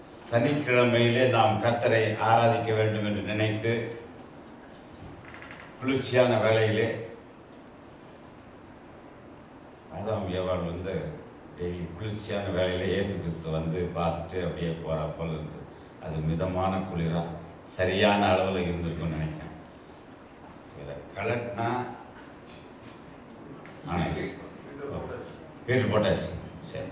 சனிக்கிழமையிலே நாம் கர்த்தரை ஆராதிக்க வேண்டும் என்று நினைத்து குளிர்ச்சியான வேளையிலே ஆதாம் ஏவாள் டெய்லி குளிர்ச்சியான வேலையில் இயேசு கிறிஸ்து பார்த்துட்டு அப்படியே போகிற போல இருந்து அது மிதமான குளிராக சரியான அளவில் இருந்திருக்கும்னு நினைக்கிறேன். இதை கலட்டினா வீட்டு போட்டாச்சு. சரி,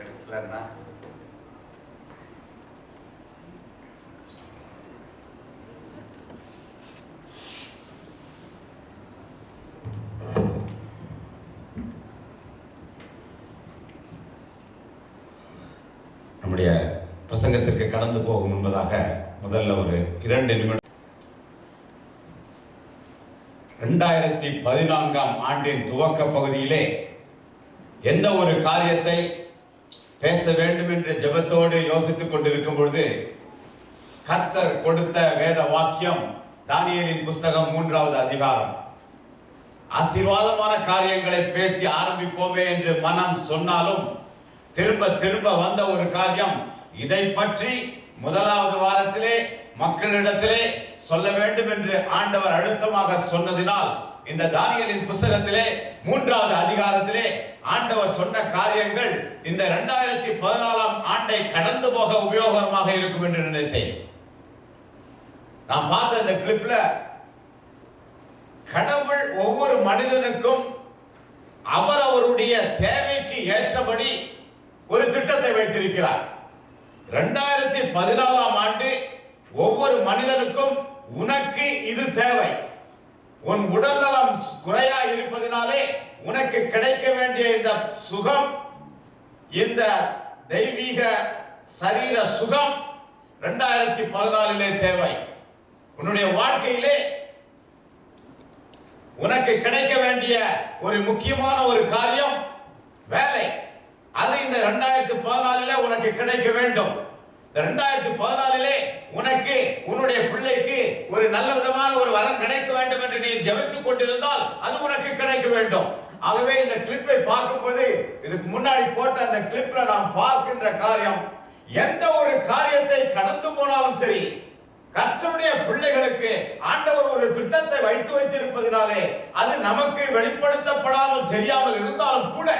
எடுக்கலன்னா நம்முடைய பிரசங்கத்திற்கு கடந்து போகும் முன்பதாக முதல்ல ஒரு 2 நிமிடம் 2014 ஆண்டின் துவக்க பகுதியிலே எந்த ஒரு காரியத்தை பேச வேண்டும் என்ற ஜெபத்தோடு யோசித்துக் கொண்டிருக்கும் பொழுது கர்த்தர் கொடுத்த வேத வாக்கியம் தானியேலின் புஸ்தகம் 3வது அதிகாரம். ஆசீர்வாதமான காரியங்களை பேசி ஆரம்பிப்போமே என்று மனம் சொன்னாலும் திரும்ப திரும்ப வந்த ஒரு காரியம், இதை பற்றி முதலாவது வாரத்திலே மக்களிடத்திலே சொல்ல வேண்டும் என்று ஆண்டவர் அழுத்தமாக சொன்னதினால் இந்த தானியேலின் புஸ்தகத்திலே 3வது அதிகாரத்திலே ஆண்டவர் சொன்ன காரியங்கள் இந்த 2014 ஆண்டை கடந்து போக உபயோகமாக இருக்கும் என்று நினைத்தேன். நான் பார்த்த இந்த கிளிப்ல கடவுள் ஒவ்வொரு மனிதனுக்கும் அவரவருடைய தேவைக்கு ஏற்றபடி ஒரு திட்டத்தை வைத்திருக்கிறார். 2014 ஆண்டு ஒவ்வொரு மனிதனுக்கும் உனக்கு இது தேவை, உன் உடல் நலம் குறையா இருப்பதினாலே உனக்கு கிடைக்க வேண்டிய இந்த சுகம், இந்த தெய்வீக சரீர சுகம் 2014 தேவை. உன்னுடைய வாழ்க்கையிலே உனக்கு கிடைக்க வேண்டிய ஒரு முக்கியமான ஒரு காரியம் வேலை, அது இந்த 2014 உனக்கு கிடைக்க வேண்டும். 2014 உனக்கு உன்னுடைய பிள்ளைக்கு ஒரு நல்ல விதமான ஒரு வரம் கிடைக்க வேண்டும் என்று நீ ஜெபித்துக் கொண்டிருந்தால் அது உனக்கு கிடைக்க வேண்டும். ஆகவே இந்த கிளிப்பை பார்க்கும்போது இதுக்கு முன்னாடி போட்ட அந்த கிளிப்ல நாம் பார்க்கின்ற காரியம், எந்த ஒரு காரியத்தை கடந்து போனாலும் சரி கர்த்தருடைய பிள்ளைகளுக்கு ஆண்டவர் ஒரு திட்டத்தை வைத்திருப்பதினாலே அது நமக்கு வெளிப்படுத்தப்படாமல் தெரியாமல் இருந்தாலும் கூட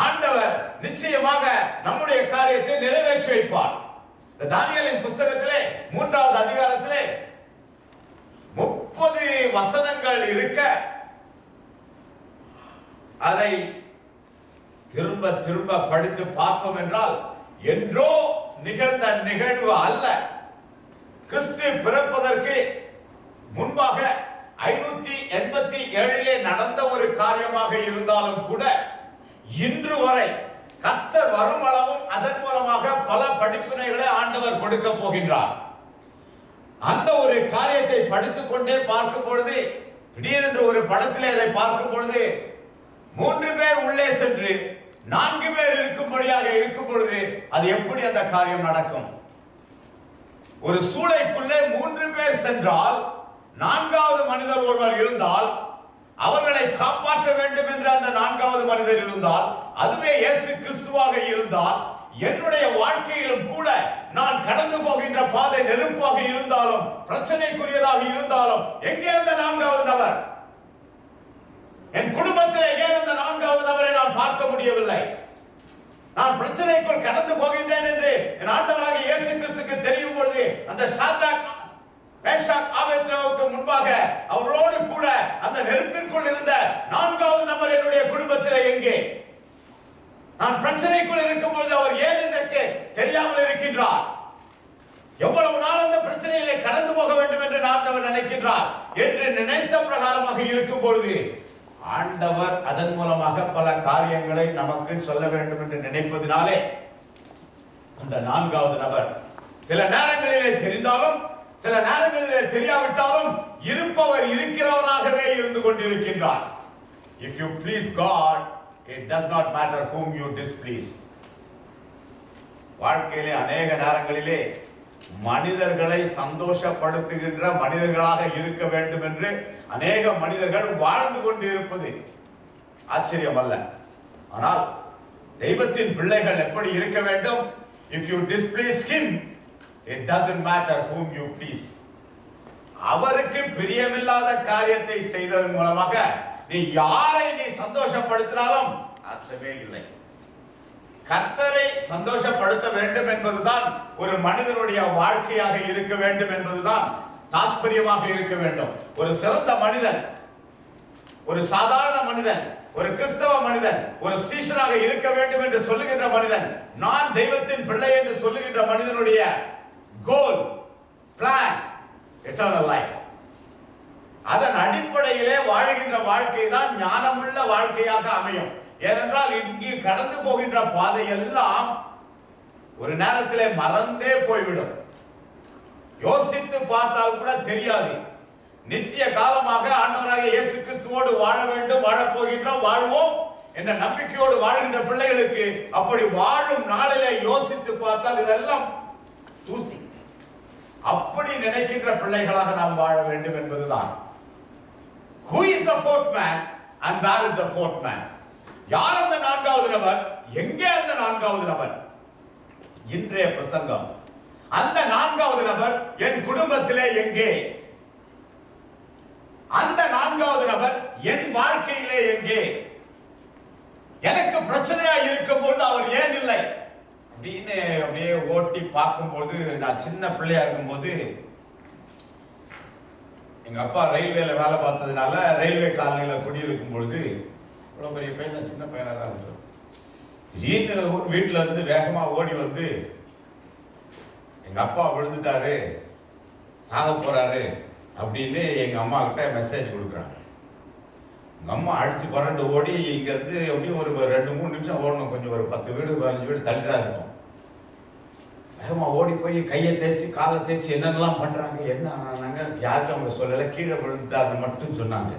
ஆண்டவர் நிச்சயமாக நம்முடைய காரியத்தை நிறைவேற்றி வைப்பார். தானியேலின் புஸ்தகத்திலே 3வது அதிகாரத்திலே 30 வசனங்கள் இருக்க அதை திரும்ப திரும்ப படித்து பார்த்தோம் என்றால் என்றோ நிகழ்ந்த நிகழ்வு அல்ல. கிறிஸ்து பிறப்பதற்கு முன்பாக 587 நடந்த ஒரு காரியமாக இருந்தாலும் கூட இன்று வரை கர்த்தர் வரும் அளவும் அதன் மூலமாக பல படிப்பினைகளை ஆண்டவர் கொடுக்க போகின்றார். அந்த ஒரு காரியத்தை படித்துக் கொண்டே பார்க்கும் பொழுது திடீரென்று ஒரு படத்திலே அதை பார்க்கும் பொழுது 3 பேர் உள்ளே சென்று 4 பேர் இருக்கும்படியாக இருக்கும் பொழுது அது எப்படி அந்த காரியம் நடக்கும்? ஒரு சூளைக்குள்ளே 3 பேர் சென்றால் 4வது மனிதர் ஒருவர் இருந்தால் அவர்களை காப்பாற்ற வேண்டும் என்று அந்த 4வது மனிதர் இருந்தால், அதுவே இயேசு கிறிஸ்துவாக இருந்தால், என்னுடைய வாழ்க்கையிலும் கூட நான் கடந்து போகின்ற பாதை நெருப்பாக இருந்தாலும் பிரச்சனைக்குரியதாக இருந்தாலும் எங்கே அந்த 4வது நபர்? என் குடும்பத்திலே ஏன் அந்த 4வது நபரை நான் பார்க்க முடியவில்லை? நான் பிரச்சனைக்குள் கடந்து போகின்றேன் என்று என் ஆண்டவராக இயேசு கிறிஸ்துக்கு தெரியும் பொழுது அந்த சாத்ராக் மேஷாக் ஆபேத்நேகோவுக்கு முன்பாக அவரோடு கூட அந்த நெருப்பிற்குள் இருந்த 4வது நபர் என்னுடைய குடும்பத்திலே எங்கே? நான் பிரச்சனைக்குள் இருக்கும் பொழுது அவர் ஏன் எனக்கு தெரியாமல் இருக்கின்றார்? எவ்வளவு நாள் அந்த பிரச்சனையிலே கடந்து போக வேண்டும் என்று ஆண்டவர் நினைக்கின்றார் என்று நினைத்த பிரகாரமாக இருக்கும் பொழுது ஆண்டவர் அதன் மூலமாக பல காரியங்களை நமக்கு சொல்ல வேண்டும் என்று நினைப்பதினாலே அந்த 4வது நபர் சில நேரங்களிலே தெரிந்தாலும் சில நேரங்களிலே தெரியாவிட்டாலும் இருப்பவர் இருக்கிறவராகவே இருந்து கொண்டிருக்கின்றார். If you please God, it does not matter whom you displease. வாழ்க்கையிலே अनेक நேரங்களிலே மனிதர்களை சந்தோஷப்படுத்துகின்ற மனிதர்களாக இருக்க வேண்டும் என்று अनेक மனிதர்கள் வாழ்ந்து கொண்டு இருப்பது ஆச்சரியம் அல்ல. ஆனால் தெய்வத்தின் பிள்ளைகள் எப்படி இருக்க வேண்டும்? If you displease him, it doesn't matter whom you please. அவருக்கு பிரியமில்லாத காரியத்தை செய்ததன் மூலமாக நீ யாரை நீ சந்தோஷப்படுத்தினாலும் அர்த்தமே இல்லை. கர்த்தரை சந்தோஷப்படுத்த வேண்டும் என்பதுதான் ஒரு மனிதனுடைய வாழ்க்கையாக இருக்க வேண்டும் என்பதுதான் தாற்பயமாக இருக்க வேண்டும். ஒரு சிறந்த மனிதன், ஒரு சாதாரண மனிதன், ஒரு கிறிஸ்தவ மனிதன், ஒரு சீஷனாக இருக்க வேண்டும் என்று சொல்லுகின்ற மனிதன், நான் தெய்வத்தின் பிள்ளை என்று சொல்லுகின்ற மனிதனுடைய கோல், பிளான், எட்டர்னல் லைஃப். அதன் அடிப்படையிலே வாழ்கின்ற வாழ்க்கை தான் ஞானமுள்ள வாழ்க்கையாக அமையும். ஏனென்றால் இங்கு கடந்து போகின்ற பாதை எல்லாம் ஒரு நேரத்திலே மறந்தே போய்விடும். யோசித்து பார்த்தால் கூட தெரியாது. நித்திய காலமாக ஆண்டவராக இயேசு கிறிஸ்துவோடு வாழ வேண்டும், வாழப்போகின்றோம், வாழ்வோம் என்ற நம்பிக்கையோடு வாழ்கின்ற பிள்ளைகளுக்கு அப்படி வாழும் நாளிலே யோசித்து பார்த்தால் இதெல்லாம் தூசி. அப்படி நினைக்கின்ற பிள்ளைகளாக நாம் வாழ வேண்டும் என்பதுதான். Who is the fourth man and where is the fourth man? யார் அந்த நான்காவது நபர்? எங்கே அந்த நான்காவது நபர்? இன்றைய பிரசங்கம் அந்த நான்காவது நபர் என் குடும்பத்திலே எங்கே? அந்த நான்காவது நபர் என் வாழ்க்கையிலே எங்கே? எனக்கு பிரச்சனையா இருக்கும் பொழுது அவர் ஏன் இல்லை அப்படின்னு அப்படியே ஓட்டி பார்க்கும்போது, நான் சின்ன பிள்ளையா இருக்கும்போது எங்க அப்பா ரயில்வேல வேலை பார்த்ததுனால ரயில்வே காலனியில் குடியிருக்கும் பொழுது, இவ்வளோ பெரிய பையன் சின்ன பையனாக தான் இருந்தது. திடீர்னு வீட்டில் இருந்து வேகமா ஓடி வந்து எங்க அப்பா விழுந்துட்டாரு, சாக போறாரு அப்படின்னு எங்க அம்மா கிட்ட மெசேஜ் கொடுக்குறாங்க. எங்க அம்மா அடிச்சு புரண்டு ஓடி இங்க இருந்து எப்படியும் ஒரு 2-3 நிமிஷம் ஓடணும். கொஞ்சம் ஒரு 10 வீடு 15 வீடு தள்ளி தான் இருக்கும். வேகமா ஓடி போய் கையை தேய்ச்சி காலை தேய்ச்சி என்னென்னலாம் பண்றாங்க. என்ன ஆனாங்க யாருக்கும் அவங்க சொல்லலை, கீழே விழுந்துட்டாருன்னு மட்டும் சொன்னாங்க.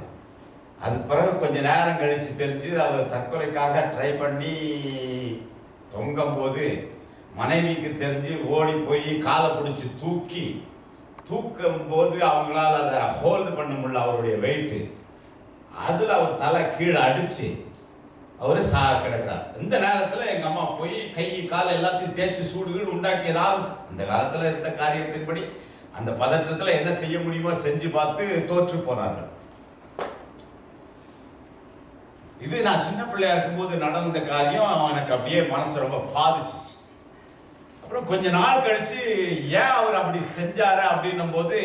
அது பிறகு கொஞ்ச நேரம் கழிச்சு தெரிஞ்சு அவர் தற்கொலைக்காக ட்ரை பண்ணி தொங்கும் போது மனைவிக்கு தெரிஞ்சு ஓடி போய் காலை பிடிச்சி தூக்கும் போது அவங்களால அதை ஹோல்டு பண்ண முடியல, அவருடைய வெயிட்டு. அதுல அவர் தலை கீழே அடிச்சு அவரு சாக கிடக்கிறார். இந்த நேரத்துல எங்க அம்மா போய் கை காலை எல்லாத்தையும் தேய்ச்சி சூடு உண்டாக்கி ஏதாவது அந்த காலத்துல இருந்த காரியத்தின்படி அந்த பதற்றத்துல என்ன செய்ய முடியுமோ செஞ்சு பார்த்து தோற்று போனார்கள். இது நான் சின்ன பிள்ளையா இருக்கும்போது நடந்த காரியம். எனக்கு அப்படியே மனசு ரொம்ப பாதிச்சு. அப்புறம் கொஞ்ச நாள் கழிச்சு ஏன் அவர் அப்படி செஞ்சாரு அப்படின்னும் போது,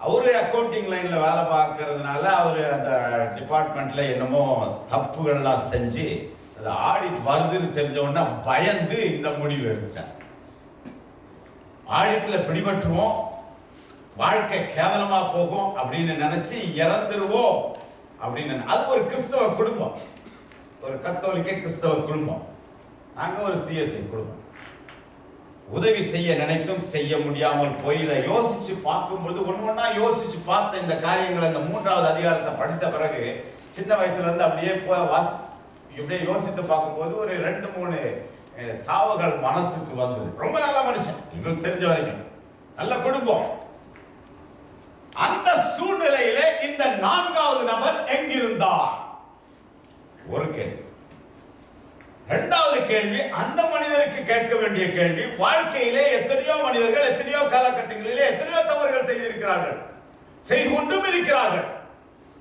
அவரு அக்கௌண்டிங் லைன்ல வேலை பார்க்கறதுனால அவரு அந்த டிபார்ட்மெண்ட்ல என்னமோ தப்புகள்லாம் செஞ்சு அது ஆடிட் வருதுன்னு தெரிஞ்ச உடனே பயந்து இந்த முடிவு எடுத்துட்டார். ஆடிட்ல பிடிபட்டுருவோம், வாழ்க்கை கேவலமா போகும் அப்படின்னு நினைச்சு இறந்துருவோம் அப்படின்னு. அது ஒரு கிறிஸ்தவ குடும்பம், ஒரு கத்தோலிக்க கிறிஸ்தவ குடும்பம். நாங்க ஒரு சிஎஸ்ஐ குடும்பம். உதவி செய்ய நினைத்தும் செய்ய முடியாமல் போய் இதை யோசிச்சு பார்க்கும்பொழுது ஒன்னா யோசிச்சு பார்த்த இந்த காரியங்களை இந்த 3வது அதிகாரத்தை படித்த பிறகு சின்ன வயசுல இருந்து அப்படியே இப்படியே யோசித்து பார்க்கும்போது ஒரு 2-3 சாவுகள் மனசுக்கு வந்தது. ரொம்ப நல்ல மனுஷன், எங்களுக்கு தெரிஞ்ச வரைக்கும் நல்ல குடும்பம். அந்த சூழ்நிலையிலே இந்த 4வது நபர் எங்கிருந்தார்? ஒரு கேள்வி. 2வது கேள்வி, அந்த மனிதருக்கு கேட்க வேண்டிய கேள்வி, வாழ்க்கையிலே எத்தனையோ மனிதர்கள் எத்தனையோ காலகட்டங்களிலே எத்தனையோ தவறுகள் செய்திருக்கிறார்கள், செய்து கொண்டும் இருக்கிறார்கள்.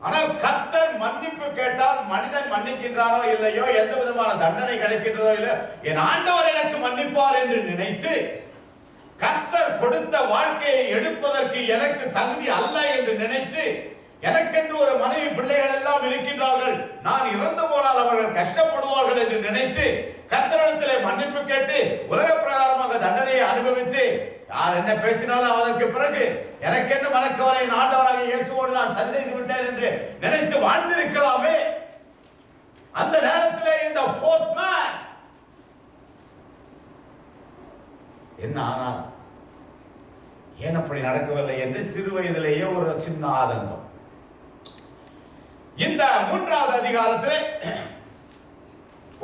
ஆனால் கர்த்தர் மன்னிப்பு கேட்டால் மனிதன் மன்னிக்கின்றானோ இல்லையோ, எந்த விதமான தண்டனை கிடைக்கின்றதோ இல்லையோ, என் ஆண்டவர் எனக்கு மன்னிப்பார் என்று நினைத்து கர்த்தர் கொடுத்த வாழ்க்கையை எடுப்பதற்கு எனக்கு தகுதி அல்ல என்று நினைத்து, எனக்கென்று ஒரு மனைவி பிள்ளைகள் எல்லாம் இருக்கின்றார்கள், நான் இறந்து போனால் அவர்கள் கஷ்டப்படுவார்கள் என்று நினைத்து கர்த்தரிடத்திலே மன்னிப்பு கேட்டு உலக பிரகாரமாக தண்டனையை அனுபவித்து, யார் என்ன பேசினாலும் அதற்கு பிறகு எனக்கென்று மனக்கவலை ஆண்டவராக இயேசுவோடு நான் சரி செய்து விட்டேன் என்று நினைத்து வாழ்ந்திருக்கலாமே. அந்த நேரத்திலே இந்த fourth man என்ன ஆனார், ஏன் அப்படி நடக்கவில்லை என்று சிறு வயதிலேயே ஒரு சின்ன ஆதங்கம். இந்த 3வது அதிகாரத்தில்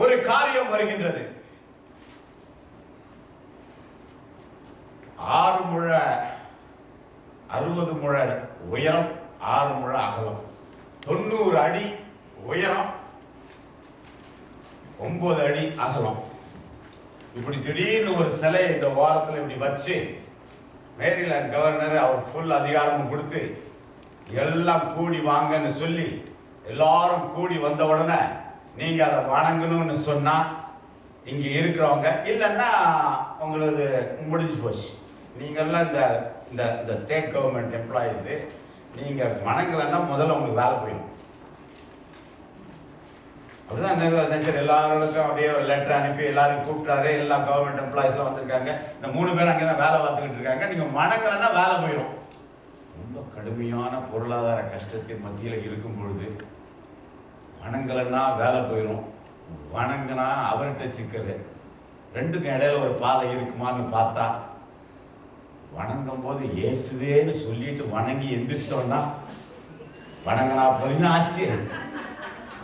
ஒரு காரியம் வருகின்றது. 6 முழ 60 முழ உயரம், 6 முழ அகலம், 90 அடி உயரம், 9 அடி அகலம். இப்படி திடீர்னு ஒரு சிலை இந்த ஓரத்தில் இப்படி வச்சு மேரிலாண்ட் கவர்னர் அவர் ஃபுல் அதிகாரமும் கொடுத்து எல்லாம் கூடி வாங்கன்னு சொல்லி எல்லாரும் கூடி வந்த உடனே நீங்க அதை வணங்கணும்னு சொன்னா இங்க இருக்கிறவங்க இல்லைன்னா உங்களது முடிஞ்சு போச்சு. நீங்கெல்லாம் இந்த ஸ்டேட் கவர்மெண்ட் எம்ப்ளாயிஸ் நீங்க வணங்கலைன்னா முதல்ல உங்களுக்கு வேலை போயிடும். அப்படிதான் நினைச்சர் எல்லாருக்கும் அப்படியே ஒரு லெட்டர் அனுப்பி எல்லாரும் கூப்பிட்டாரு. எல்லா கவர்மெண்ட் எம்ப்ளாயிஸ்லாம் வந்திருக்காங்க. இந்த 3 பேர் அங்கே தான் வேலை பார்த்துக்கிட்டு இருக்காங்க. நீங்க வணங்கலைன்னா வேலை போயிடும். ரொம்ப கடுமையான பொருளாதார கஷ்டத்தின் மத்தியில் இருக்கும் பொழுது வணங்கலைன்னா வேலை போயிடும், வணங்கினா அவர்கிட்ட சிக்கல். ரெண்டுக்கும் இடையில ஒரு பாதை இருக்குமான்னு பார்த்தா வணங்கும் போது இயேசுவேன்னு சொல்லிட்டு வணங்கி எந்திரிச்சிட்டோம்னா வணங்கினா போலீங்க ஆச்சு,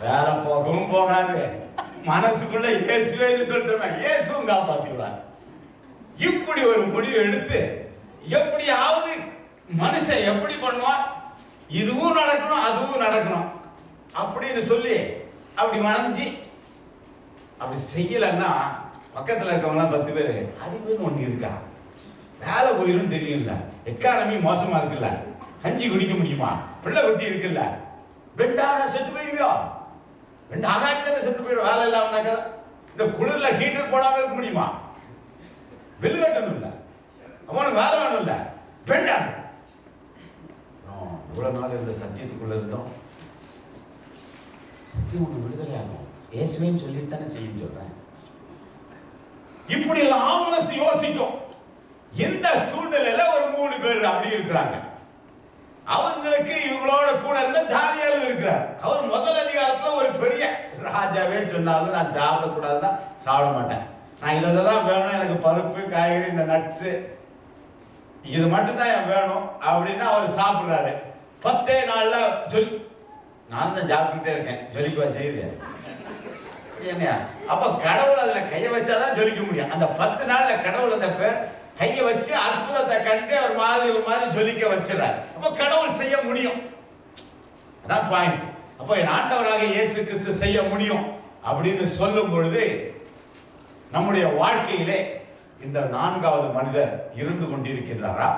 வேலை போகவும் போகாது. மனசுக்குள்ள இயேசுவேன்னு சொல்லிட்டோம்னா இயேசுவும் காப்பாத்திடுவார். இப்படி ஒரு முடிவு எடுத்து எப்படியாவது மனுஷன் எப்படி பண்ணுவான், இதுவும் நடக்கணும் அதுவும் நடக்கணும் அப்படின்னு சொல்லி அப்படி வணங்கி அப்படி செய்யலன்னா பக்கத்தில் இருக்கவங்க 10 பேர் அதுக்குன்னு ஒன்று இருக்கா, வேலை போயிடும் தெரியும்ல, எக்கானமி மோசமா இருக்குல்ல, கஞ்சி குடிக்க முடியுமா, பிள்ளை வெட்டி இருக்குல்ல, வெண்டான செத்து போயிருவியோ, ரெண்டு ஆகாட்டி தானே செத்து போயிடும், வேலை இல்லாமனாக்கா இந்த குளிர்ல ஹீட்டர் போடாம இருக்க முடியுமா, வெள்ளு கட்டணும் இல்ல, அவனுக்கு வேலை வேணும் இல்ல, வேண்டாது. இவ்வளவு நாள் இந்த சத்தியத்துக்குள்ள இருந்தோம். சத்தியம் ஒண்ணு விடுதலை ஆகும், இயேசுவேன்னு சொல்லிட்டு தானே செய்யும் சொல்றேன். இப்படி எல்லாம் மனசு யோசிக்கும். இந்த சூழ்நிலையில ஒரு 3 பேர் அப்படி இருக்கிறாங்க. அவங்களுக்கு இவங்களோட கூட இருந்த தானியேல் இருக்கிறார். அவர் முதல் அதிகாரத்துல ஒரு பெரிய ராஜாவே சொன்னாலும் நான் சாப்பிடக்கூடாதுன்னா சாப்பிட மாட்டேன், நான் இதை தான் வேணும், எனக்கு பருப்பு காய்கறி இந்த நட்ஸ் இது மட்டும்தான் எனக்கு வேணும் அப்படின்னு அவர் சாப்பிடுறாரு. 10 நாள்ல ஜொலி, நான் தான் சாப்பிட்டுட்டே இருக்கேன், ஜொலிக்குவா செய்யுது. அப்ப கடவுள் அதுல கைய வச்சாதான் ஜொலிக்க முடியும். அந்த 10 நாள்ல கடவுள் அந்த கையை வச்சு அற்புதத்தை கண்டு ஒரு மாதிரி ஜொலிக்க வச்சிடறார். அப்ப கடவுள் செய்ய முடியும், அதான் பாயிண்ட். அப்ப என் ஆண்டவராக இயேசு கிறிஸ்து செய்ய முடியும் அப்படின்னு சொல்லும் பொழுது நம்முடைய வாழ்க்கையிலே இந்த 4வது மனிதர் இருந்து கொண்டிருக்கின்றாரா?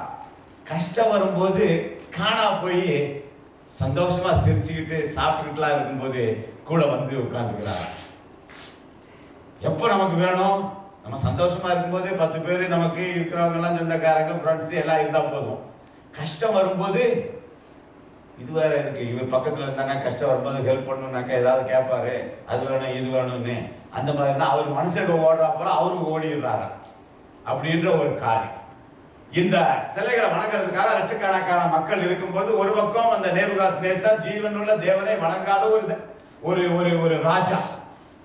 கஷ்டம் வரும்போது காணா போய் சந்தோஷமா சிரிச்சுக்கிட்டு சாப்பிட்டுக்கிட்டுலாம் இருக்கும்போது கூட வந்து உட்கார்ந்துக்கிறாரா? எப்போ நமக்கு வேணும், நம்ம சந்தோஷமா இருக்கும்போது 10 பேர் நமக்கு இருக்கிறவங்க எல்லாம் சொந்தக்காரங்க ஃப்ரெண்ட்ஸ் எல்லாம் இருந்தா போதும். கஷ்டம் வரும்போது இது வேற எதுக்கு, இவர் பக்கத்துல இருந்தாங்க, கஷ்டம் வரும்போது ஹெல்ப் பண்ணணும்னாக்கா ஏதாவது கேட்பாரு, அது வேணும் இது வேணும்னு, அந்த மாதிரினா அவர் மனுஷங்க ஓடுறா போல அவரும் ஓடிடுறாரா அப்படின்ற ஒரு காரியம். இந்த சிலைகளை வணங்குறதுக்காக லட்சக்கணக்கான மக்கள் இருக்கும்போது ஒரு பக்கம் அந்த நேபுகாத்நேச்சார் ஜீவனுள்ள தேவனை வணங்காத ஒரு ராஜா,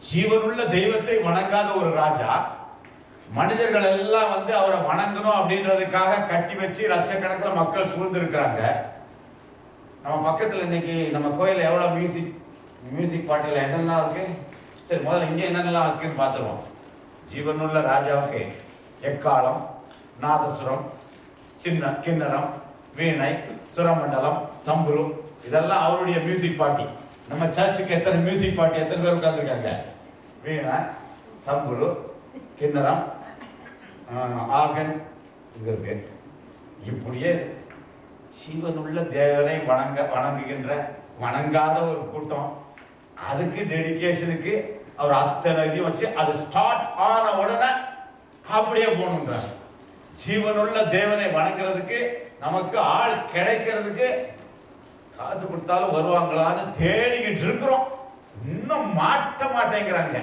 ஜீவனுள்ள தெய்வத்தை வணங்காத ஒரு ராஜா, மனிதர்கள் எல்லாம் வந்து அவரை வணங்கணும் அப்படின்றதுக்காக கட்டி வச்சு லட்சக்கணக்கில் மக்கள் சூழ்ந்து இருக்கிறாங்க. நம்ம பக்கத்தில் இன்னைக்கு நம்ம கோயில எவ்வளவு மியூசிக் பாட்டில் என்னெல்லாம் இருக்கு, சரி முதல்ல இங்கே என்னென்னலாம் இருக்குன்னு பார்த்துருவோம். ஜீவனுள்ள ராஜாவுக்கு எக்காலம், நாதசுரம், சின்ன கிண்ணறம், வீணை, சுரமண்டலம், தம்புரு, இதெல்லாம் அவருடைய மியூசிக் பாட்டி. நம்ம சர்ச்சுக்கு எத்தனை மியூசிக் பாட்டி எத்தனை பேர் உட்கார்ந்துருக்காங்க? வீணை, தம்புரு, கிண்ணறம், ஆர்கன் இருக்கு. இப்படியே ஜீவனுள்ள தேவனை வணங்குகின்ற வணங்காத ஒரு கூட்டம், அதுக்கு டெடிகேஷனுக்கு அவர் அத்தனை வச்சு அது ஸ்டார்ட் ஆன உடனே அப்படியே போகணுன்றார். ஜீவனுள்ள தேவனை வணங்குறதுக்கு நமக்கு ஆள் கிடைக்கிறதுக்கு காசு கொடுத்தாலும் வருவாங்களான்னு தேடிக்கிட்டு இருக்கிறோம். இன்னும் மாட்ட மாட்டேங்கிறாங்க.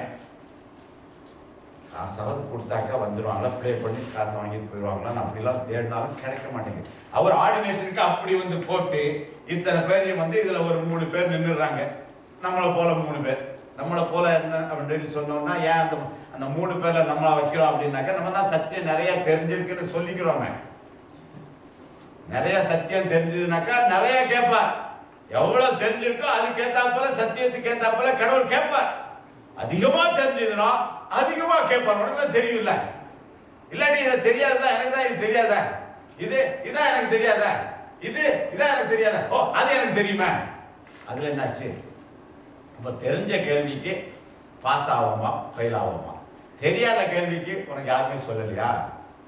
காசாவது கொடுத்தாக்கா வந்துடுவாங்களா, ப்ளே பண்ணி காசை வாங்கிட்டு போயிடுவாங்களான்னு அப்படிலாம் தேடினாலும் கிடைக்க மாட்டேங்குது. அவர் ஆர்டினேஷனுக்கு அப்படி வந்து போட்டு இத்தனை பேரையும் வந்து இதுல ஒரு 3 பேர் நின்றுடுறாங்க. நம்மளை போல 3 பேர், நம்மளை போல என்ன அப்படின்னு சொன்னோம்னா ஏன் அந்த 3 பேர்ல நம்மளா வைக்கிறோம் அப்படின்னாக்கா நம்ம தான் சத்தியம் நிறைய தெரிஞ்சிருக்குன்னு சொல்லிக்கிறோமே. நிறைய சத்தியம் தெரிஞ்சதுனாக்கா நிறைய கேட்பார். எவ்வளவு தெரிஞ்சிருக்கோ அதுக்கேத்தா போல சத்தியத்துக்கு ஏத்தா போல கடவுள் கேட்பார். அதிகமா தெரிஞ்சதுன்னா அதிகமா கேட்பார். உனக்கு தான் தெரியும்ல, இல்லாட்டி இதை தெரியாதுதான், எனக்கு தான் இது தெரியாதா, இதான் எனக்கு தெரியாதா, இதான் எனக்கு தெரியாதா, ஓ அது எனக்கு தெரியுமா, அதுல என்னாச்சு? இப்ப தெரிஞ்ச கேள்விக்கு பாஸ் ஆவோமா ஃபெயில் ஆவோமா? தெரியாத கேள்விக்கு உனக்கு யாருமே சொல்லலையா?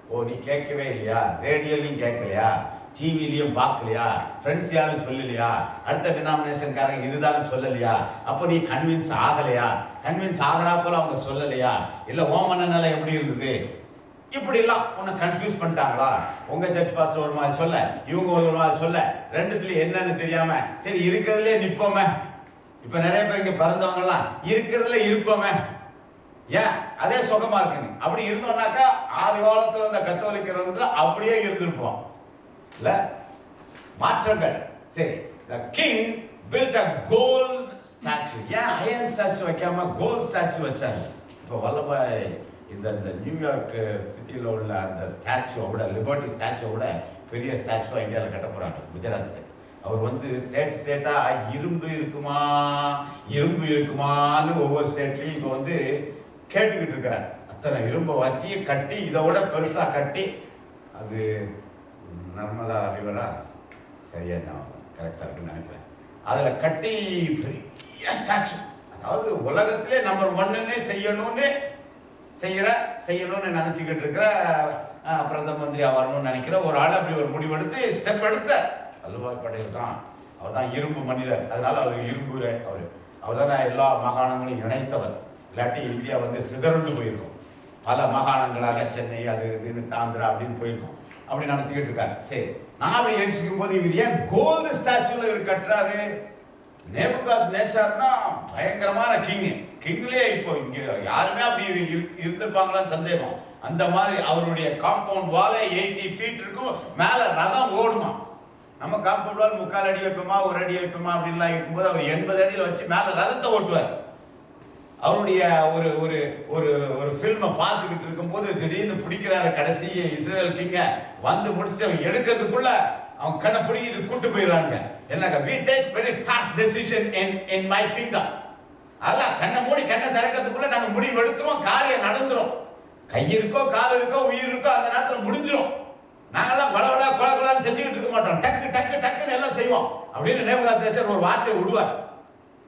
ஓ நீ கேட்கவே இல்லையா? ரேடியோலையும் கேட்கலையா? டிவிலையும் பார்க்கலையா? ஃப்ரெண்ட்ஸ் யாரும் சொல்லலையா? அடுத்த டினாமினேஷன்காரங்க இதுதானே சொல்லலையா? அப்போ நீ கன்வின்ஸ் ஆகலையா? கன்வின்ஸ் ஆகிறா போல அவங்க சொல்லலையா? இல்லை ஓ மனநிலை எப்படி இருந்தது? இப்படிலாம் உன்னை கன்ஃபியூஸ் பண்ணிட்டாங்களா? உங்க சர்ச் பாஸ்டர் ஒரு மாதிரி சொல்ல, இவங்க ஒரு மாதிரி சொல்ல, ரெண்டுத்துலயும் என்னன்னு தெரியாம சரி இருக்கிறதுலே நிப்போமே. இப்ப நிறைய பேர் இங்க பிறந்தவங்கலாம் இருக்கிறதுல இருப்போமே, ஏன் அதே சுகமா இருக்குன்னு. அப்படி இருந்தோம்னாக்கா ஆதி காலத்துல இந்த கத்தோலிக்கிறதுல அப்படியே இருந்திருப்போம் இல்ல. மாற்றங்கள். சரி, the king built a gold statue. ஏன் அயன் ஸ்டாச்சு வைக்காம கோல்ட் ஸ்டாச்சு வச்சாங்க? இப்போ வல்லபாய் இந்த நியூயார்க் சிட்டியில் உள்ள அந்த ஸ்டாச்சுவோட, லிபர்ட்டி ஸ்டாச்சுவோட பெரிய ஸ்டாச்சுவா இந்தியாவில் கட்ட போறாங்க குஜராத்துக்கு. அவர் வந்து ஸ்டேட்டா இரும்பு இருக்குமா இரும்பு இருக்குமான்னு ஒவ்வொரு ஸ்டேட்லையும் இப்போ வந்து கேட்டுக்கிட்டு இருக்கிறார். அத்தனை இரும்பு வாக்கி கட்டி இதோட பெருசா கட்டி, அது நர்மதா ரிவரா சரியா நான் கரெக்டா இருக்குன்னு நினைக்கிறேன், அதுல கட்டி பெரிய ஸ்டாச்சு. அதாவது உலகத்திலே நம்பர் 1 செய்யணும்னு நினைச்சுக்கிட்டு இருக்கிற பிரதம மந்திரியா வரணும்னு நினைக்கிற ஒரு ஆள் அப்படி ஒரு முடிவெடுத்து ஸ்டெப் எடுத்த வல்லபாய் பட்டேல் தான். அவர் தான் இரும்பு மனிதர். அதனால அவர் இரும்பு, அவர் தானே எல்லா மாகாணங்களையும் இணைத்தவர். இல்லாட்டி இந்தியா வந்து சிதறண்டு போயிருக்கும், பல மாகாணங்களாக சென்னை அது இதுன்னு ஆந்திரா அப்படின்னு போயிருக்கும். அப்படி நடத்திக்கிட்டு இருக்காரு. சரி, நான் அப்படி யோசிக்கும் போது இவர் ஏன் கோல்டு ஸ்டாச்சுல இவர் கட்டுறாரு? நேபுகாத் நேச்சார்னா பயங்கரமான கிங்லேயே இப்போ இங்க யாருமே அப்படி இருந்திருப்பாங்களான்னு சந்தேகம். அந்த மாதிரி அவருடைய காம்பவுண்ட் வாலே 80 feet இருக்கும், மேல ரதம் ஓடுமா. நம்ம காம்பவுண்ட் வால் 3/4 அடி வைப்போமா 1 அடி வைப்போமா அப்படின்லாம் இருக்கும்போது அவர் 80 அடியில் வச்சு மேல ரதத்தை ஓட்டுவார். அவருடைய ஒரு ஒரு ஒரு ஒரு ஃபில்மை பார்த்துக்கிட்டு இருக்கும்போது திடீர்னு பிடிக்கிறாரு. கடைசி இஸ்ரேல் கிங்க வந்து முடிச்சு அவன் எடுக்கிறதுக்குள்ள அவன் கண்ணை பிடிக்கிட்டு கூட்டு போயிடுறாங்க. என்னக்கா, we take very fast decision in my kingdom. அதெல்லாம் கண்ணை மூடி கண்ணை திறக்கிறதுக்குள்ள நாங்கள் முடிவு எடுத்துருவோம், காரியம் நடந்துரும். கை இருக்கோ கால் இருக்கோ உயிர் இருக்கோ அந்த நேரத்தில் முடிஞ்சிடும். நாங்கெல்லாம் கொலவலா கொலான்னு செஞ்சுக்கிட்டு இருக்க மாட்டோம், டக்கு டக்கு டக்குன்னு எல்லாம் செய்வோம் அப்படின்னு நேபுகாத்நேச்சர் ஒரு வார்த்தையை விடுவார்.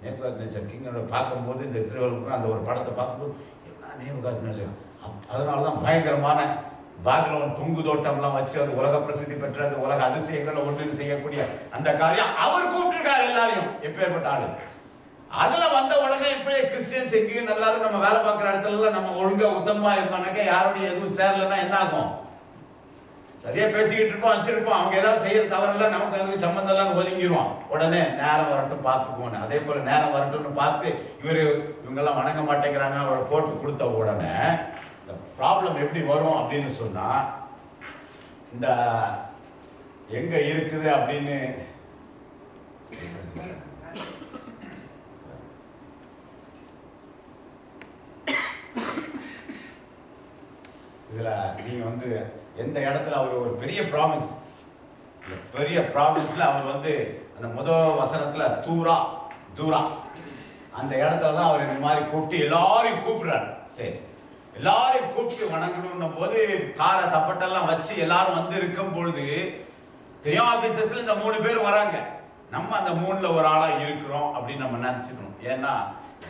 நேபுகாத்நேச்சர் கிங்கோட பார்க்கும்போது இந்த இஸ்ரேலுக்கு அந்த ஒரு படத்தை பார்க்கும்போது என்ன நேபுகாத்நேச்சர், அதனால தான் பயங்கரமான பாபிலோன் தொங்கு தோட்டம்லாம் வச்சு அது உலக பிரசித்தி பெற்ற அந்த உலக அதிசயங்களை ஒன்று செய்யக்கூடிய அந்த காரியம் அவர் கூப்பிட்டுருக்காரு எல்லாரையும். எப்பேற்பட்ட ஆளு. அதுல வந்த உடனே இப்படி கிறிஸ்டியன்ஸ் எங்கேயும் எல்லாரும் நம்ம வேலை பார்க்குற இடத்துல நம்ம ஒழுங்கா உத்தமமா இருந்தோம்னாக்கா யாருடைய எதுவும் சேரலன்னா என்ன ஆகும்? சரியா பேசிக்கிட்டு இருப்போம், வச்சிருப்போம். அவங்க ஏதாவது செய்யற தவறெல்லாம் நமக்கு அதுக்கு சம்பந்தம் எல்லாம் ஒதுங்கிடுவோம். உடனே நேரம் வரட்டும் பார்த்துக்குவோன்னு. அதே போல நேரம் வரட்டும்னு பார்த்து இவங்கெல்லாம் வணங்க மாட்டேங்கிறாங்க அவரை போட்டு கொடுத்த உடனே ப்ராப்ளம் எப்படி வரும் அப்படின்னு சொன்னா, இந்த எங்க இருக்குது அப்படின்னு இதுல நீங்க வந்து எந்த இடத்துல அவர் ஒரு பெரிய ப்ராமின்ஸ்ல அவர் வந்து அந்த முதல் வசனத்துல தூரா அந்த இடத்துல தான் அவர் இந்த மாதிரி கூப்பிட்டு எல்லாரையும் கூப்பிடுறாரு. சரி, எல்லாரையும் கூப்பிட்டு வணங்கணும் போது காரை தப்பட்டெல்லாம் வச்சு எல்லாரும் வந்து இருக்கும் பொழுது தெரியும் ஆபீசர்ஸ்ல இந்த 3 பேர் வராங்க. நம்ம அந்த 3ல ஒரு ஆளா இருக்கிறோம் அப்படின்னு நம்ம நினைச்சுக்கணும். ஏன்னா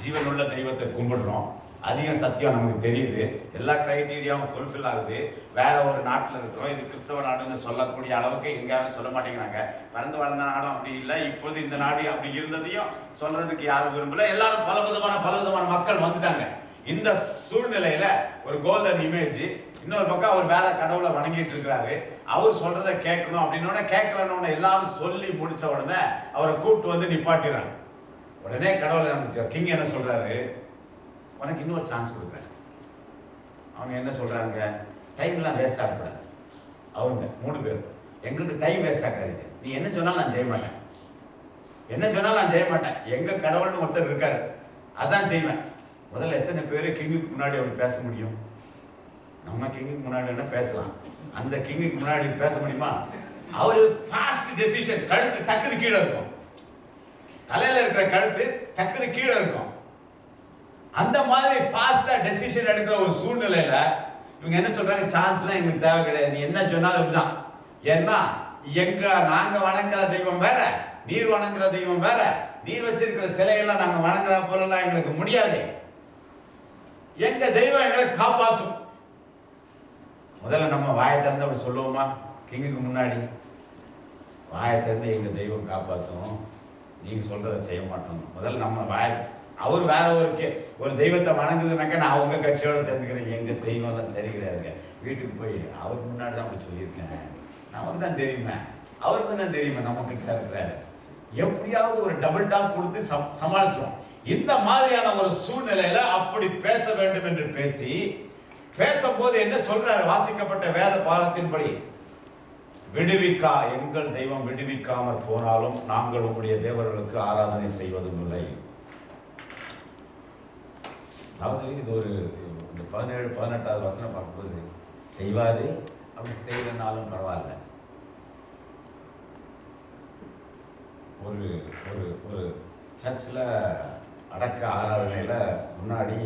ஜீவனுள்ள தெய்வத்தை கும்பிடுறோம், அதிகம் சத்தியம் நமக்கு தெரியுது, எல்லா கிரைட்டீரியாவும் ஃபுல்ஃபில் ஆகுது. வேற ஒரு நாட்டில் இருக்கிறோம், இது கிறிஸ்தவ நாடுன்னு சொல்லக்கூடிய அளவுக்கு எங்கேயாரும் சொல்ல மாட்டேங்கிறாங்க. பறந்து வளர்ந்த நாடும் அப்படி இல்லை. இப்பொழுது இந்த நாடு அப்படி இருந்ததையும் சொல்றதுக்கு யாரும் விரும்பல. எல்லாரும் பலவிதமான மக்கள் வந்துட்டாங்க. இந்த சூழ்நிலையில ஒரு கோல்டன் இமேஜ், இன்னொரு பக்கம் அவர் வேற கடவுளை வணங்கிட்டு இருக்கிறாரு. அவர் சொல்றதை கேட்கணும் அப்படின்னோட கேட்கலன்னு எல்லாரும் சொல்லி முடிச்ச உடனே அவரை கூப்பிட்டு வந்து நிப்பாட்டிறாங்க. உடனே கடவுளை நம்பிச்சார். கிங் என்ன சொல்றாரு, உனக்கு இன்னொரு சான்ஸ் கொடுக்குறேன். அவங்க என்ன சொல்றாங்க, டைம்லாம் வேஸ்ட் ஆகக்கூடாது. அவங்க 3 பேர் எங்களுக்கு டைம் வேஸ்ட் ஆகாதீங்க, நீ என்ன சொன்னாலும் நான் செய்ய மாட்டேன், எங்க கடவுள்னு ஒருத்தர் இருக்காரு அதான் செய்வேன். முதல்ல எத்தனை பேர் கிங்குக்கு முன்னாடி அப்படி பேச முடியும்? நம்ம கிங்குக்கு முன்னாடி என்ன பேசலாம், அந்த கிங்குக்கு முன்னாடி பேச முடியுமா? அவரு ஃபாஸ்ட் டெசிஷன், கழுத்து டக்குன்னு கீழே இருக்கும், தலையில இருக்கிற கழுத்து டக்குன்னு கீழே இருக்கும். அந்த மாதிரி ஃபாஸ்டா டெசிஷன் எடுக்கிற ஒரு சூழ்நிலையில இவங்க என்ன சொல்றாங்க, சான்ஸ்லாம் எங்களுக்கு தேவை கிடையாது, நீ என்ன சொன்னாலும் அப்படிதான். ஏன்னா நாங்க வணங்குற தெய்வம் வேற, நீர் வணங்குற தெய்வம் வேற, நீர் வச்சிருக்கிற சிலையெல்லாம் நாங்க வணங்குற போலலாம் எங்களுக்கு முடியாது. எங்க தெய்வம் எங்களை காப்பாற்றும். முதல்ல நம்ம வாயை திறந்து அப்படி சொல்லுவோமா? கிங்குக்கு முன்னாடி வாயை திறந்து எங்க தெய்வம் காப்பாற்றும், நீங்க சொல்றதை செய்ய மாட்டோம். முதல்ல நம்ம வாயை, அவர் வேற ஒரு தெய்வத்தை வணங்குதுனாக்கா நான் அவங்க கட்சியோட சேர்ந்துக்கிறேன், எங்க தெய்வம்லாம் சரி கிடையாதுங்க. வீட்டுக்கு போய் அவருக்கு முன்னாடி தான் அப்படி சொல்லியிருக்கேன், நமக்கு தான் தெரியுமே, அவருக்கு தான் தெரியுமே நம்ம கிட்ட இருக்கிறாரு. எப்படியாவது ஒரு டபுள் டாக் கொடுத்து சமாளிச்சோம். இந்த மாதிரியான ஒரு சூழ்நிலையில அப்படி பேச வேண்டும் என்று பேசும்போது என்ன சொல்றாரு? வாசிக்கப்பட்ட வேத பாடத்தின்படி, விடுவிக்கா எங்கள் தெய்வம் விடுவிக்காமற் போனாலும் நாங்கள் உம்முடைய தேவர்களுக்கு ஆராதனை செய்வதும் இல்லை. அதாவது இது ஒரு 17-18 வசனம் பார்க்கும்போது செய்வாரு, அப்படி செய்யலனாலும் பரவாயில்ல. ஒரு ஒரு ஒரு சர்ச்சில் அடக்க ஆராதனையில் முன்னாடி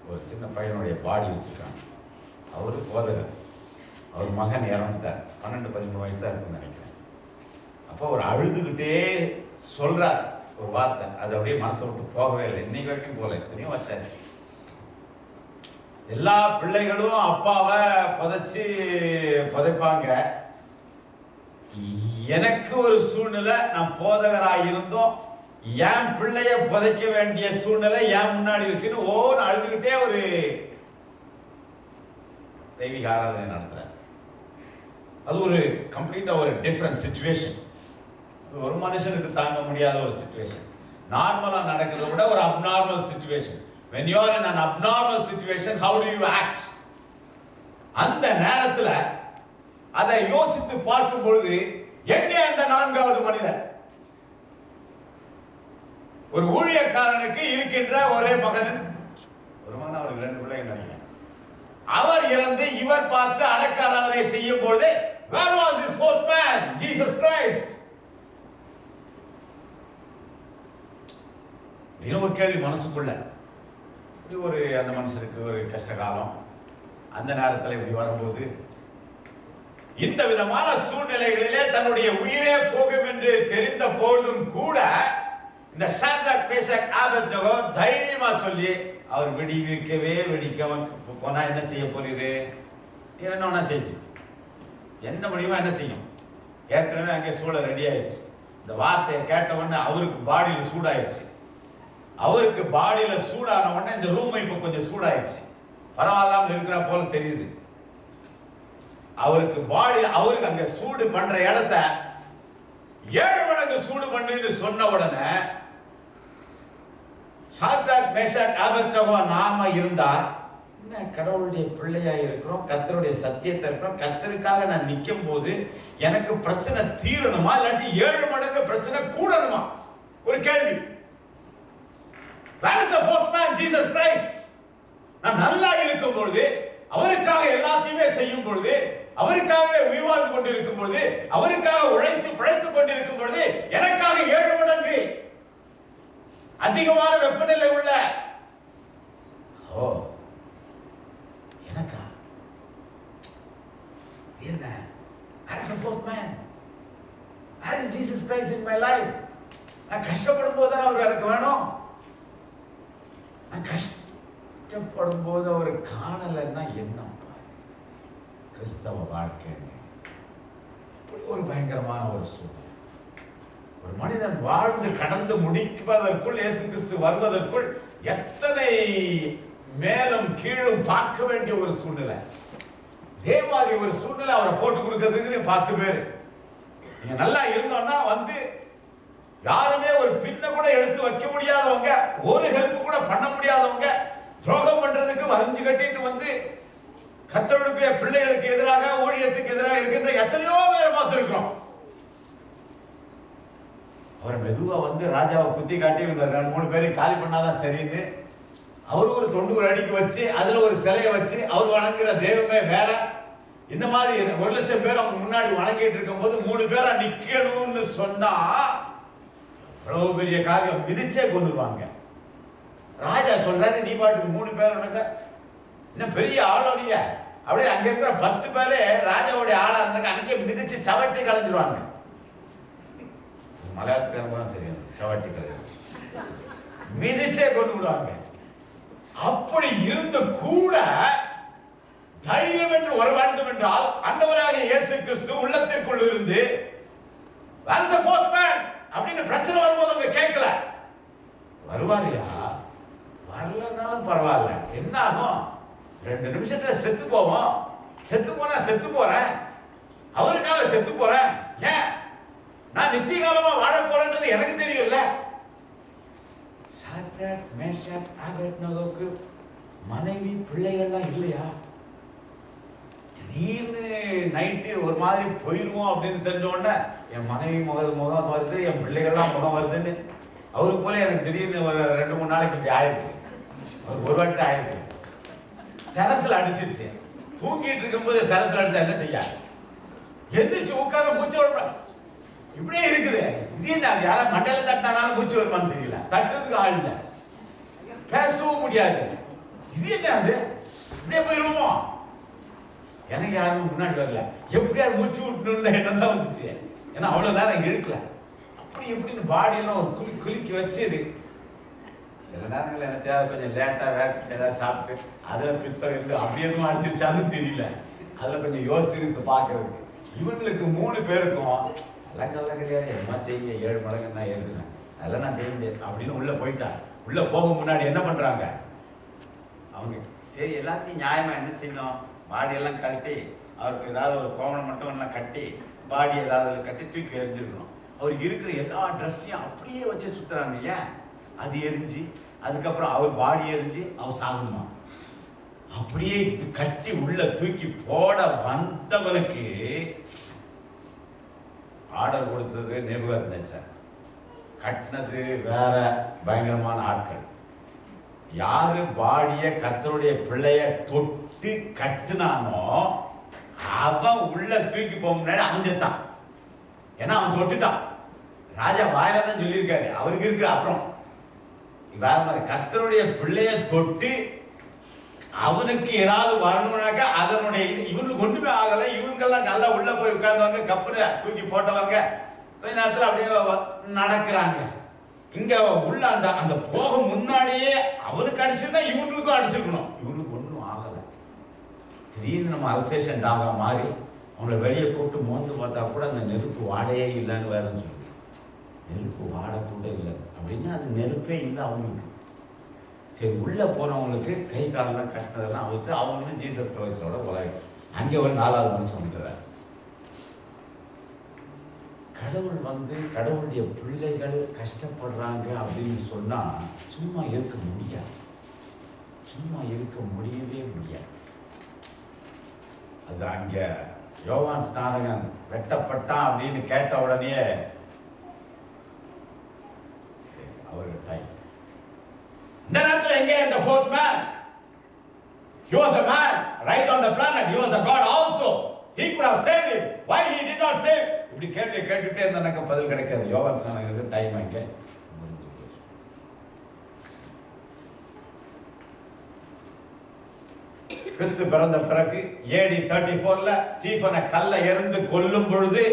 ஒரு சின்ன பையனுடைய பாடி வச்சுருக்காங்க. அவர் போதகர், அவர் மகன் இறந்துட்டார். 12-13 வயசு தான் இருக்குன்னு நினைக்கிறேன். அப்போ அவர் அழுதுகிட்டே சொல்கிறார் ஒரு வார்த்தை, அது அப்படியே மனசை விட்டு போகவே இல்லை. இன்னைக்கு வரைக்கும் போகல, எத்தனையோ வருஷம் ஆச்சு. எல்லா பிள்ளைகளும் அப்பாவை புதைப்பாங்க. எனக்கு ஒரு சூழ்நிலை, நான் போதகராக இருந்தோம், என் பிள்ளைய புதைக்க வேண்டிய சூழ்நிலை என் முன்னாடி இருக்குன்னு ஓன்னு அழுதுகிட்டே ஒரு தெய்வீக ஆராதனை நடத்துறேன். அது ஒரு கம்ப்ளீட்டா ஒரு டிஃபரண்ட் சிச்சுவேஷன். ஒரு மனுஷனுக்கு தாங்க முடியாத ஒரு சிச்சுவேஷன். நார்மலா நடக்கிறத விட ஒரு abnormal situation. when you are in an abnormal situation, how do you act? அந்த நேரத்தில் அதை யோசித்து பார்க்கும் பொழுது, எங்கே அந்த 4வது மனிதன்? ஒரு ஊழியக்காரனுக்கு இருக்கின்ற ஒரே மகன், ஒரு மகன், அவருக்கு 2 பிள்ளைகள் நினைக்கிறேன். அவர் இறந்து இவர் பார்த்து அடக்க ஆராதனை செய்யும் பொழுது, where was his fourth man, Jesus Christ? இது ஒரு கேள்வி மனசுக்குள்ள. இப்படி ஒரு அந்த மனுஷனுக்கு ஒரு கஷ்ட காலம், அந்த நேரத்தில் இப்படி வரும்போது, இந்த விதமான சூழ்நிலைகளிலே தன்னுடைய உயிரே போகும் என்று தெரிந்த போதும் கூட இந்த சாத்ராக் மேஷாக் ஆபேத்நேகோ தைரியமா சொல்லி, அவர் வெடிக்க போனா என்ன செய்ய போறீரு? என்ன செஞ்சு என்ன முடியுமா என்ன செய்யும்? ஏற்கனவே அங்கே சூட ரெடி ஆயிடுச்சு. இந்த வார்த்தையை கேட்ட உடனே அவருக்கு பாடியில் சூடாயிடுச்சு. அவருக்கு பாடியில சூடான உடனே இந்த ரூம் இப்ப கொஞ்சம் சூடாயிடுச்சு. பரவாயில்லாம இருக்கிற போல தெரியுது. அவருக்கு அங்க சூடு பண்ற இடத்த 7 மடங்கு சூடு பண்ணுன்னு சொன்ன உடனே சாத்ராக் மேஷாக் ஆபேத்நேகோ நாம இருந்தா, என்ன கடவுளுடைய பிள்ளையா இருக்கிறோம், கர்த்தருடைய சத்தியத்தை இருக்கிறோம், கர்த்தருக்காக நான் நிற்கும் போது எனக்கு பிரச்சனை தீரணுமா இல்லாட்டி 7 மடங்கு பிரச்சனை கூடணுமா? ஒரு கேள்வி. Where is the fourth man, Jesus Christ? நான் நல்லா இருக்கும் பொழுது, அவருக்காக எல்லாத்தையுமே செய்யும் பொழுது, அவருக்காகவே உயிர் வாழ்ந்து கொண்டிருக்கும் பொழுது, அவருக்காக உழைத்து பிழைத்துக் கொண்டிருக்கும் பொழுது, எனக்காக 7 மடங்கு அதிகமான வெப்பநிலை உள்ள எனக்கா என்ன? Where is the fourth man? Where is Jesus Christ in my life? நான் கஷ்டப்படும் போது அவர் எனக்கு வேணும். நான் கஷ்டப்படும் போது அவர் காணலைன்னா என்ன கிறிஸ்தவ வாழ்க்கை? இப்படி ஒரு பயங்கரமான ஒரு சூழ்நிலை. ஒரு மனிதன் வாழ்ந்து கடந்து முடிப்பதற்குள், இயேசு கிறிஸ்து வருவதற்குள் எத்தனை மேலும் கீழும் பார்க்க வேண்டிய ஒரு சூழ்நிலை. தேவாதி ஒரு சூழ்நிலை அவரை போட்டு கொடுக்கறதுக்கு 10 பேர். நீங்க நல்லா இருந்தோம்னா வந்து யாருமே ஒரு பின்ன கூட எடுத்து வைக்க முடியாதவங்க, ஒரு ஹெல்ப் கூட பண்ண முடியாதவங்க, துரோகம் பண்றதுக்கு வரிஞ்சு கட்டிட்டு வந்து கர்த்தருடைய பிள்ளைகளுக்கு எதிராக, ஊழியத்துக்கு எதிராக இருக்கின்ற எத்தனையோ பேரை பார்த்திருக்கிறோம். அவரை மெதுவா வந்து ராஜாவை குத்தி காட்டி 2-3 பேரை காலி பண்ணாதான் சரின்னு அவரு ஒரு 90 அடிக்கு வச்சு அதுல ஒரு சிலையை வச்சு அவர் வணங்குற தெய்வமே வேற. இந்த மாதிரி 1,00,000 பேர் அவங்க முன்னாடி வணங்கிட்டு இருக்கும் போது 3 பேரா நிக்கணும்னு சொன்னா அவ்வளவு பெரிய காரியம், மிதிச்சே கொண்டுருவாங்க. ராஜா சொல்றாரு, நீ பாட்டுக்கு 3 பேர் உனக்கு இன்னும் பெரிய ஆளோடைய அப்படியே அங்க இருக்கிற 10 பேரே ராஜாவுடைய ஆளா இருந்தாங்க, அங்கே மிதிச்சு சவட்டி கலைஞ்சிருவாங்க. மலையாளத்துக்காரங்க தான் சரி, சவட்டி கலைஞ்சிரு மிதிச்சே கொண்டு விடுவாங்க. அப்படி இருந்து கூட தைரியம் என்று வர வேண்டும் என்றால் ஆண்டவராக இயேசு கிறிஸ்து உள்ளத்திற்குள் இருந்து where is the fourth man அப்படின்னு பிரச்சனை வரும்போது அவங்க கேட்கல. வருவாரியா, வரலனாலும் பரவாயில்ல, என்ன ஆகும், 2 நிமிஷத்துல செத்து போவோம், செத்து போனா செத்து போறேன், அவருக்காக செத்து போறேன், ஏன் நான் நித்திய காலமா வாழ போறேன்றது எனக்கு தெரியும்ல. சாத்ராக் மேஷாக் ஆபேத்நேகோவுக்கு மனைவி பிள்ளைகள்லாம் இல்லையா? திடீர்னு நைட்டு ஒரு மாதிரி போயிடுவோம் அப்படின்னு தெரிஞ்ச உடனே என் மனைவி முகம் வருது, என் பிள்ளைகள்லாம் முகம் வருதுன்னு அவருக்கு போல எனக்கு திடீர்னு ஒரு 2-3 நாளைக்கு இப்படி ஆயிருக்கு. ஒரு வாட்டி தான் ஆயிருக்கு. சரசில் அடிச்சிருச்சு. தூங்கிட்டு இருக்கும்போது சரசில் அடிச்சா என்ன செய்ய? எந்திரிச்சு உட்கார மூச்சு விட இப்படியே இருக்குது. இது என்ன, அது யாரா மண்டையில தட்டினாலும் மூச்சு வருமானு தெரியல, தட்டுறதுக்கு ஆள் இல்லை, பேசவும் முடியாது. இது என்ன, அது இப்படியே போயிருவோமோ? எனக்கு யாருமே முன்னாடி வரல, எப்படியாவது மூச்சு விட்டணும்னு எண்ணம் தான் வந்துச்சு. ஏன்னா அவ்வளவு நேரம் இழுக்கல. அப்படி எப்படின்னு பாடியெல்லாம் ஒரு குலுக்கி வச்சுது. சில நேரங்கள் என்ன தேவை, கொஞ்சம் லேட்டா வேற ஏதாவது சாப்பிட்டு அதில் பித்தம் இருந்து அப்படி எதுவும் அடிச்சிருச்சாலும் தெரியல. அதில் கொஞ்சம் யோசிச்சு பார்க்கறதுக்கு. இவங்களுக்கு 3 பேருக்கும் எல்லாம் கவலை கிடையாது, என்ன செய்யுங்க, 7 மடங்கு நான் எழுதுனேன், அதெல்லாம் நான் செய்ய முடியாது அப்படின்னு உள்ள போயிட்டான். உள்ள போக முன்னாடி என்ன பண்றாங்க அவங்க, சரி எல்லாத்தையும் நியாயமா என்ன செய்யணும், பாடியெல்லாம் கட்டி அவருக்கு ஏதாவது ஒரு கோவணம் மட்டும் எல்லாம் கட்டி பாடி ஏதாவது கட்டி தூக்கி எரிஞ்சிருக்கணும். அவருக்கு இருக்கிற எல்லா ட்ரெஸ்ஸையும் அப்படியே வச்சு சுத்துறாங்க. ஏன் அது எரிஞ்சு அதுக்கப்புறம் அவர் பாடி எரிஞ்சு அவர் சாகணுமா? அப்படியே கட்டி உள்ள தூக்கி போட வந்தவனுக்கு ஆர்டர் கொடுத்தது நேபுகாத்நேச்சார், கட்டினது வேற பயங்கரமான ஆட்கள். யாரு பாடிய கர்த்தருடைய பிள்ளைய தொட்டு கட்டுனானோ அவன் உள்ள தூக்கி போக முன்னாடி அமைஞ்சிட்டான். ஏன்னா அவன் தொட்டுட்டான். ராஜா வாயில தான் சொல்லியிருக்காரு, அவருக்கு இருக்கு. அப்புறம் வேற மாதிரி கர்த்தருடைய பிள்ளைய தொட்டு அவனுக்கு ஏதாவது வரணும்னாக்கா அதனுடைய இவங்களுக்கு ஒண்ணுமே ஆகலை. இவங்கெல்லாம் நல்லா உள்ள போய் உட்கார்ந்தவங்க, கப்புல தூக்கி போட்டவங்க கொஞ்ச நேரத்தில் அப்படியே நடக்கிறாங்க. இங்க உள்ள அந்த போக முன்னாடியே அவனுக்கு அடிச்சிருந்தா இவங்களுக்கும் அடிச்சிருக்கணும். இவங்களுக்கு ஒன்றும் ஆகலை. திடீர்னு நம்ம அல்சேஷன் டாகா மாறி அவங்கள வெளியே கூப்பிட்டு மோந்து பார்த்தா கூட அந்த நெருப்பு வாடையே இல்லைன்னு வேற சொல்லுது. நெருப்பு வாடை கூட இல்லை அப்படின்னா அது நெருப்பே இல்லை அவங்களுக்கு. சரி, உள்ள போனவங்களுக்கு கை காலெல்லாம் கட்டினதெல்லாம் அவுத்து அவங்களும் ஜீசஸ் கிரைஸ்டோட உலக அங்கே ஒரு 4வது மனுஷன் வந்துடுறாரு. கடவுள் கடவுளுடைய பிள்ளைகள் கஷ்டப்படுறாங்க அப்படின்னு சொன்னா சும்மா இருக்க முடியாது. சும்மா இருக்க முடியவே முடியாது. அது அங்க யோவான் ஸ்நானகன் வெட்டப்பட்டான் அப்படின்னு கேட்ட உடனே அவருக்கு டைம். இந்த நேரத்தில் எங்கே இந்த fourth man? He was a man right on the planet. He was a God also. He could have saved him. Why he did not save? இப்படி கேள்வி கேட்டுட்டே இருந்தா பதில் கிடைக்காது. யோவான் ஸ்நானகனுக்கு டைம் அங்கே முடிஞ்சு போச்சு. கிறிஸ்து பிறந்த பிறகு AD 34ல ஸ்டீஃபனை கல்ல எறிந்து கொல்லும் பொழுது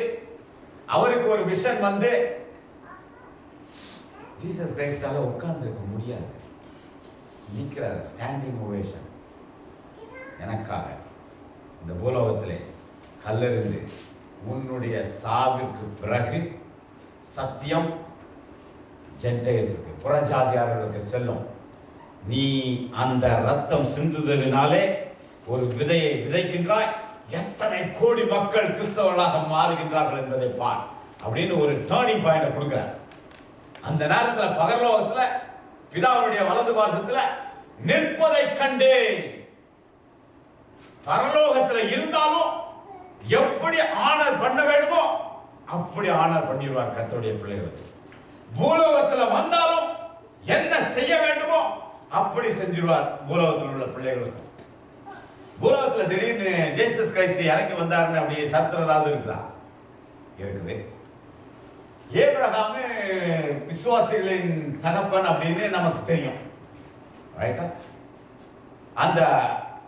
அவருக்கு ஒரு விஷன் வந்து ஜீசஸ் கிரைஸ்டால உட்கார்ந்திருக்க முடியாது. நிற்கிறார், ஸ்டாண்டிங் ஓவேஷன். எனக்காக இந்த பூலோகத்திலே கல்லெறிந்து உன்னுடைய சாவிற்கு பிறகு சத்தியம் ஜென்டைல்ஸுக்கு புறஜாதியார்களுக்கு செல்லும். நீ அந்த ரத்தம் சிந்துதலினாலே ஒரு விதையை விதைக்கின்றாய், எத்தனை கோடி மக்கள் கிறிஸ்தவர்களாக மாறுகின்றார்கள் என்பதை பார் அப்படின்னு ஒரு டர்னிங் பாயிண்ட கொடுக்கிறார். அந்த நேரத்தில் பகலோகத்துல பிதாவுடைய வலது பார்சத்துல நிற்பதை கண்டு, பரலோகத்துல இருந்தாலும் எப்படி ஆனர் பண்ண வேண்டுமோ அப்படி ஆனர் பண்ணிடுவார் கர்த்தருடைய பிள்ளைகளுக்கு. பூலோகத்துல வந்தாலும் என்ன செய்ய வேண்டுமோ அப்படி செஞ்சிருவார் பூலோகத்தில் உள்ள பிள்ளைகளுக்கு. பூலோகத்துல திடீர்னு ஜீசஸ் கிரைஸ்ட் இறங்கி வந்தாருன்னு அப்படி சரித்திரம் ஏதாவது இருக்குதா? இருக்குது. ஏப்ரஹாம் விசுவாசிகளின் தகப்பன் அப்படின்னு நமக்கு தெரியும். ரைட்டா? அந்த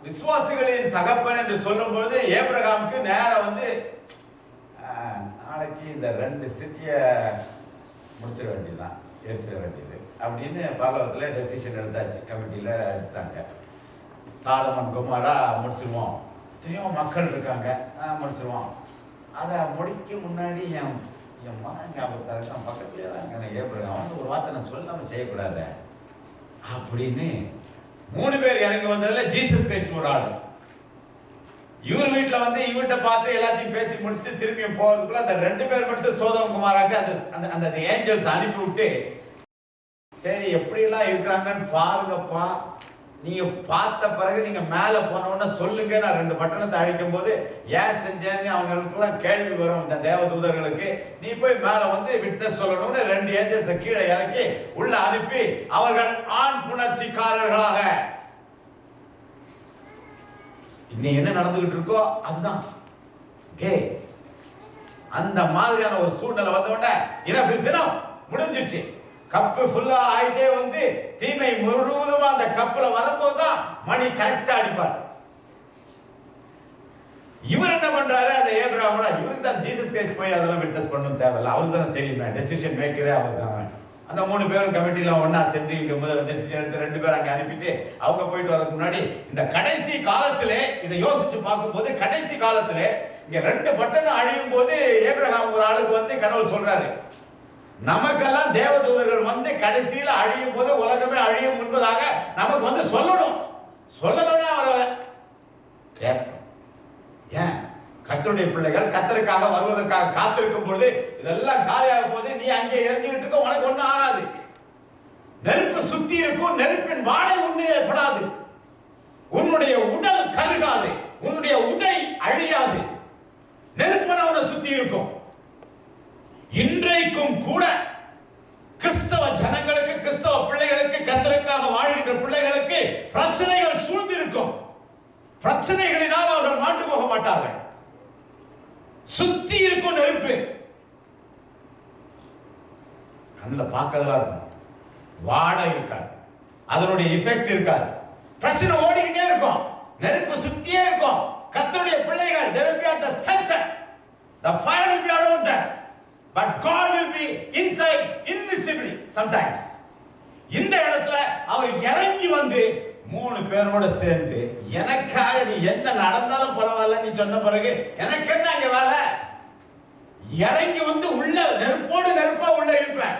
விசுவாசிகளின் தகப்பன் என்று சொல்லும் பொழுது ஏப்ரஹாமுக்கு நேரம் வந்து நாளைக்கு இந்த 2 சிட்டியை முடிச்சிட வேண்டியதுதான். எரிச்சிட வேண்டியது அப்படின்னு பரலோகத்தில் டெசிஷன் எடுத்தாச்சு, கமிட்டியில் எடுத்தாங்க. சாலமன் குமாரா முடிச்சிருவோம், எத்தனையோ மக்கள் இருக்காங்க, முடிச்சிருவோம். அதை முடிக்க முன்னாடி என் மகன் ஞாபகத்தாரு நான் பக்கத்துலேயே தான் எனக்கு ஏற்படுறேன், அவனுக்கு ஒரு வார்த்தை நான் சொல்லாமல் செய்யக்கூடாது அப்படின்னு 3 பேர் இறங்கி வந்ததில் ஜீசஸ் கிரைஸ்ட் ஒரு ஆள். இவர் வீட்டில் வந்து இவர்கிட்ட பார்த்து எல்லாத்தையும் பேசி முடிச்சுட்டு திரும்பியும் போகிறதுக்குள்ள அந்த 2 பேர் மட்டும் சோதம் குமாராக்கு அந்த அந்த ஏஞ்சல்ஸ் அனுப்பி விட்டு, சரி எப்படிலாம் இருக்கிறாங்கன்னு பாருங்கப்பா, நீங்க பார்த்த பிறகு நீங்க மேல போனோம்னா சொல்லுங்க, நான் 2 பட்டணத்தை அழிக்கும் போது ஏன் செஞ்சேன்னு அவங்களுக்குலாம் கேள்வி வரும் இந்த தேவதூதர்களுக்கு. நீ போய் மேல வந்து விட்னஸ் சொல்லணும்னு 2 ஏஞ்சல்ஸை கீழே இறக்கி உள்ள அனுப்பி அவர்கள் ஆண் புணர்ச்சிக்காரர்களாக. இன்னைக்கு என்ன நடந்துகிட்டு இருக்கோ அதுதான் கே. அந்த மாதிரியான ஒரு சூழ்நிலை வந்த உடனே இனஃப் இஸ் இனஃப், முடிஞ்சிச்சு. கப்பு ஃபுல்லா ஆயிட்டே வந்து தீமை முழுவதுமா அந்த கப்புல வரும்போதுதான் மணி கரெக்டா அடிப்பார். இவர் என்ன பண்றாரு, அந்த ஏப்ரஹாம் இவருக்கு தான் ஜீசஸ் கிரைஸ்ட் போய் அதெல்லாம் விட்னஸ் பண்ணணும் தேவையில்ல, அவருக்கு தான் தெரியுமே, டெசிஷன் மேக்கரே அவர் தான். அந்த 3 பேரும் கமிட்டில ஒன்னா சேர்ந்து டெசிஷன் எடுத்து 2 பேர் அங்கே அனுப்பிட்டு அவங்க போயிட்டு வரதுக்கு முன்னாடி இந்த கடைசி காலத்திலே இதை யோசிச்சு பார்க்கும்போது, கடைசி காலத்திலே இங்க 2 பட்டணம் அழியும் போது ஏப்ரஹாம் ஒரு ஆளுக்கு வந்து கடவுள் சொல்றாரு, நமக்கெல்லாம் தேவதூதர்கள் வந்து கடைசியில் அழியும் போது உலகமே அழியும் முன்பதாக நமக்கு வந்து சொல்லணும். சொல்லணும்னா அவரை கேட்போம். ஏன் கர்த்தருடைய பிள்ளைகள் கர்த்தருக்காக வருவதற்காக காத்திருக்கும் பொழுது இதெல்லாம் காலியாக போது நீ அங்கே எரிஞ்சுக்கிட்டு இருக்க, உனக்கு ஒன்றும் ஆகாது. நெருப்பு சுத்தி இருக்கும், நெருப்பின் வாடை உன்னிலே படாது, உன்னுடைய உடல் கருகாது, உன்னுடைய உடை அழியாது, நெருப்பன அவனை சுத்தி இருக்கும். இன்றைக்கும் கூட கிறிஸ்தவ ஜனங்களுக்கு, கிறிஸ்தவ பிள்ளைகளுக்கு, கர்த்தருக்காக வாழ்கின்ற பிள்ளைகளுக்கு பிரச்சனைகள் சூழ்ந்திருக்கும். பிரச்சனைகளினால் அவர்கள் மாண்டு போக மாட்டார்கள். சுத்தி இருக்கும் நெருப்பு, கண்ணில் பார்க்கறதா இருக்கும், வாடை இருக்காது, அதனுடைய எஃபெக்ட் இருக்காது, பிரச்சனை ஓடிக்கிட்டே இருக்கும், நெருப்பு சுத்தியே இருக்கும். கர்த்தருடைய பிள்ளைகள் they will be at the center, the fire will be around them, but God will be inside invisibly sometimes. இந்த இடத்துல அவர் இறங்கி வந்து 3 பேரோட சேர்ந்து, எனக்காக நீ என்ன நடந்தாலும் பரவாயில்ல நீ சொன்ன பிறகு எனக்கு என்ன அங்க வேலை, இறங்கி வந்து உள்ள நெருப்போடு நெருப்பா உள்ள இருப்பேன்.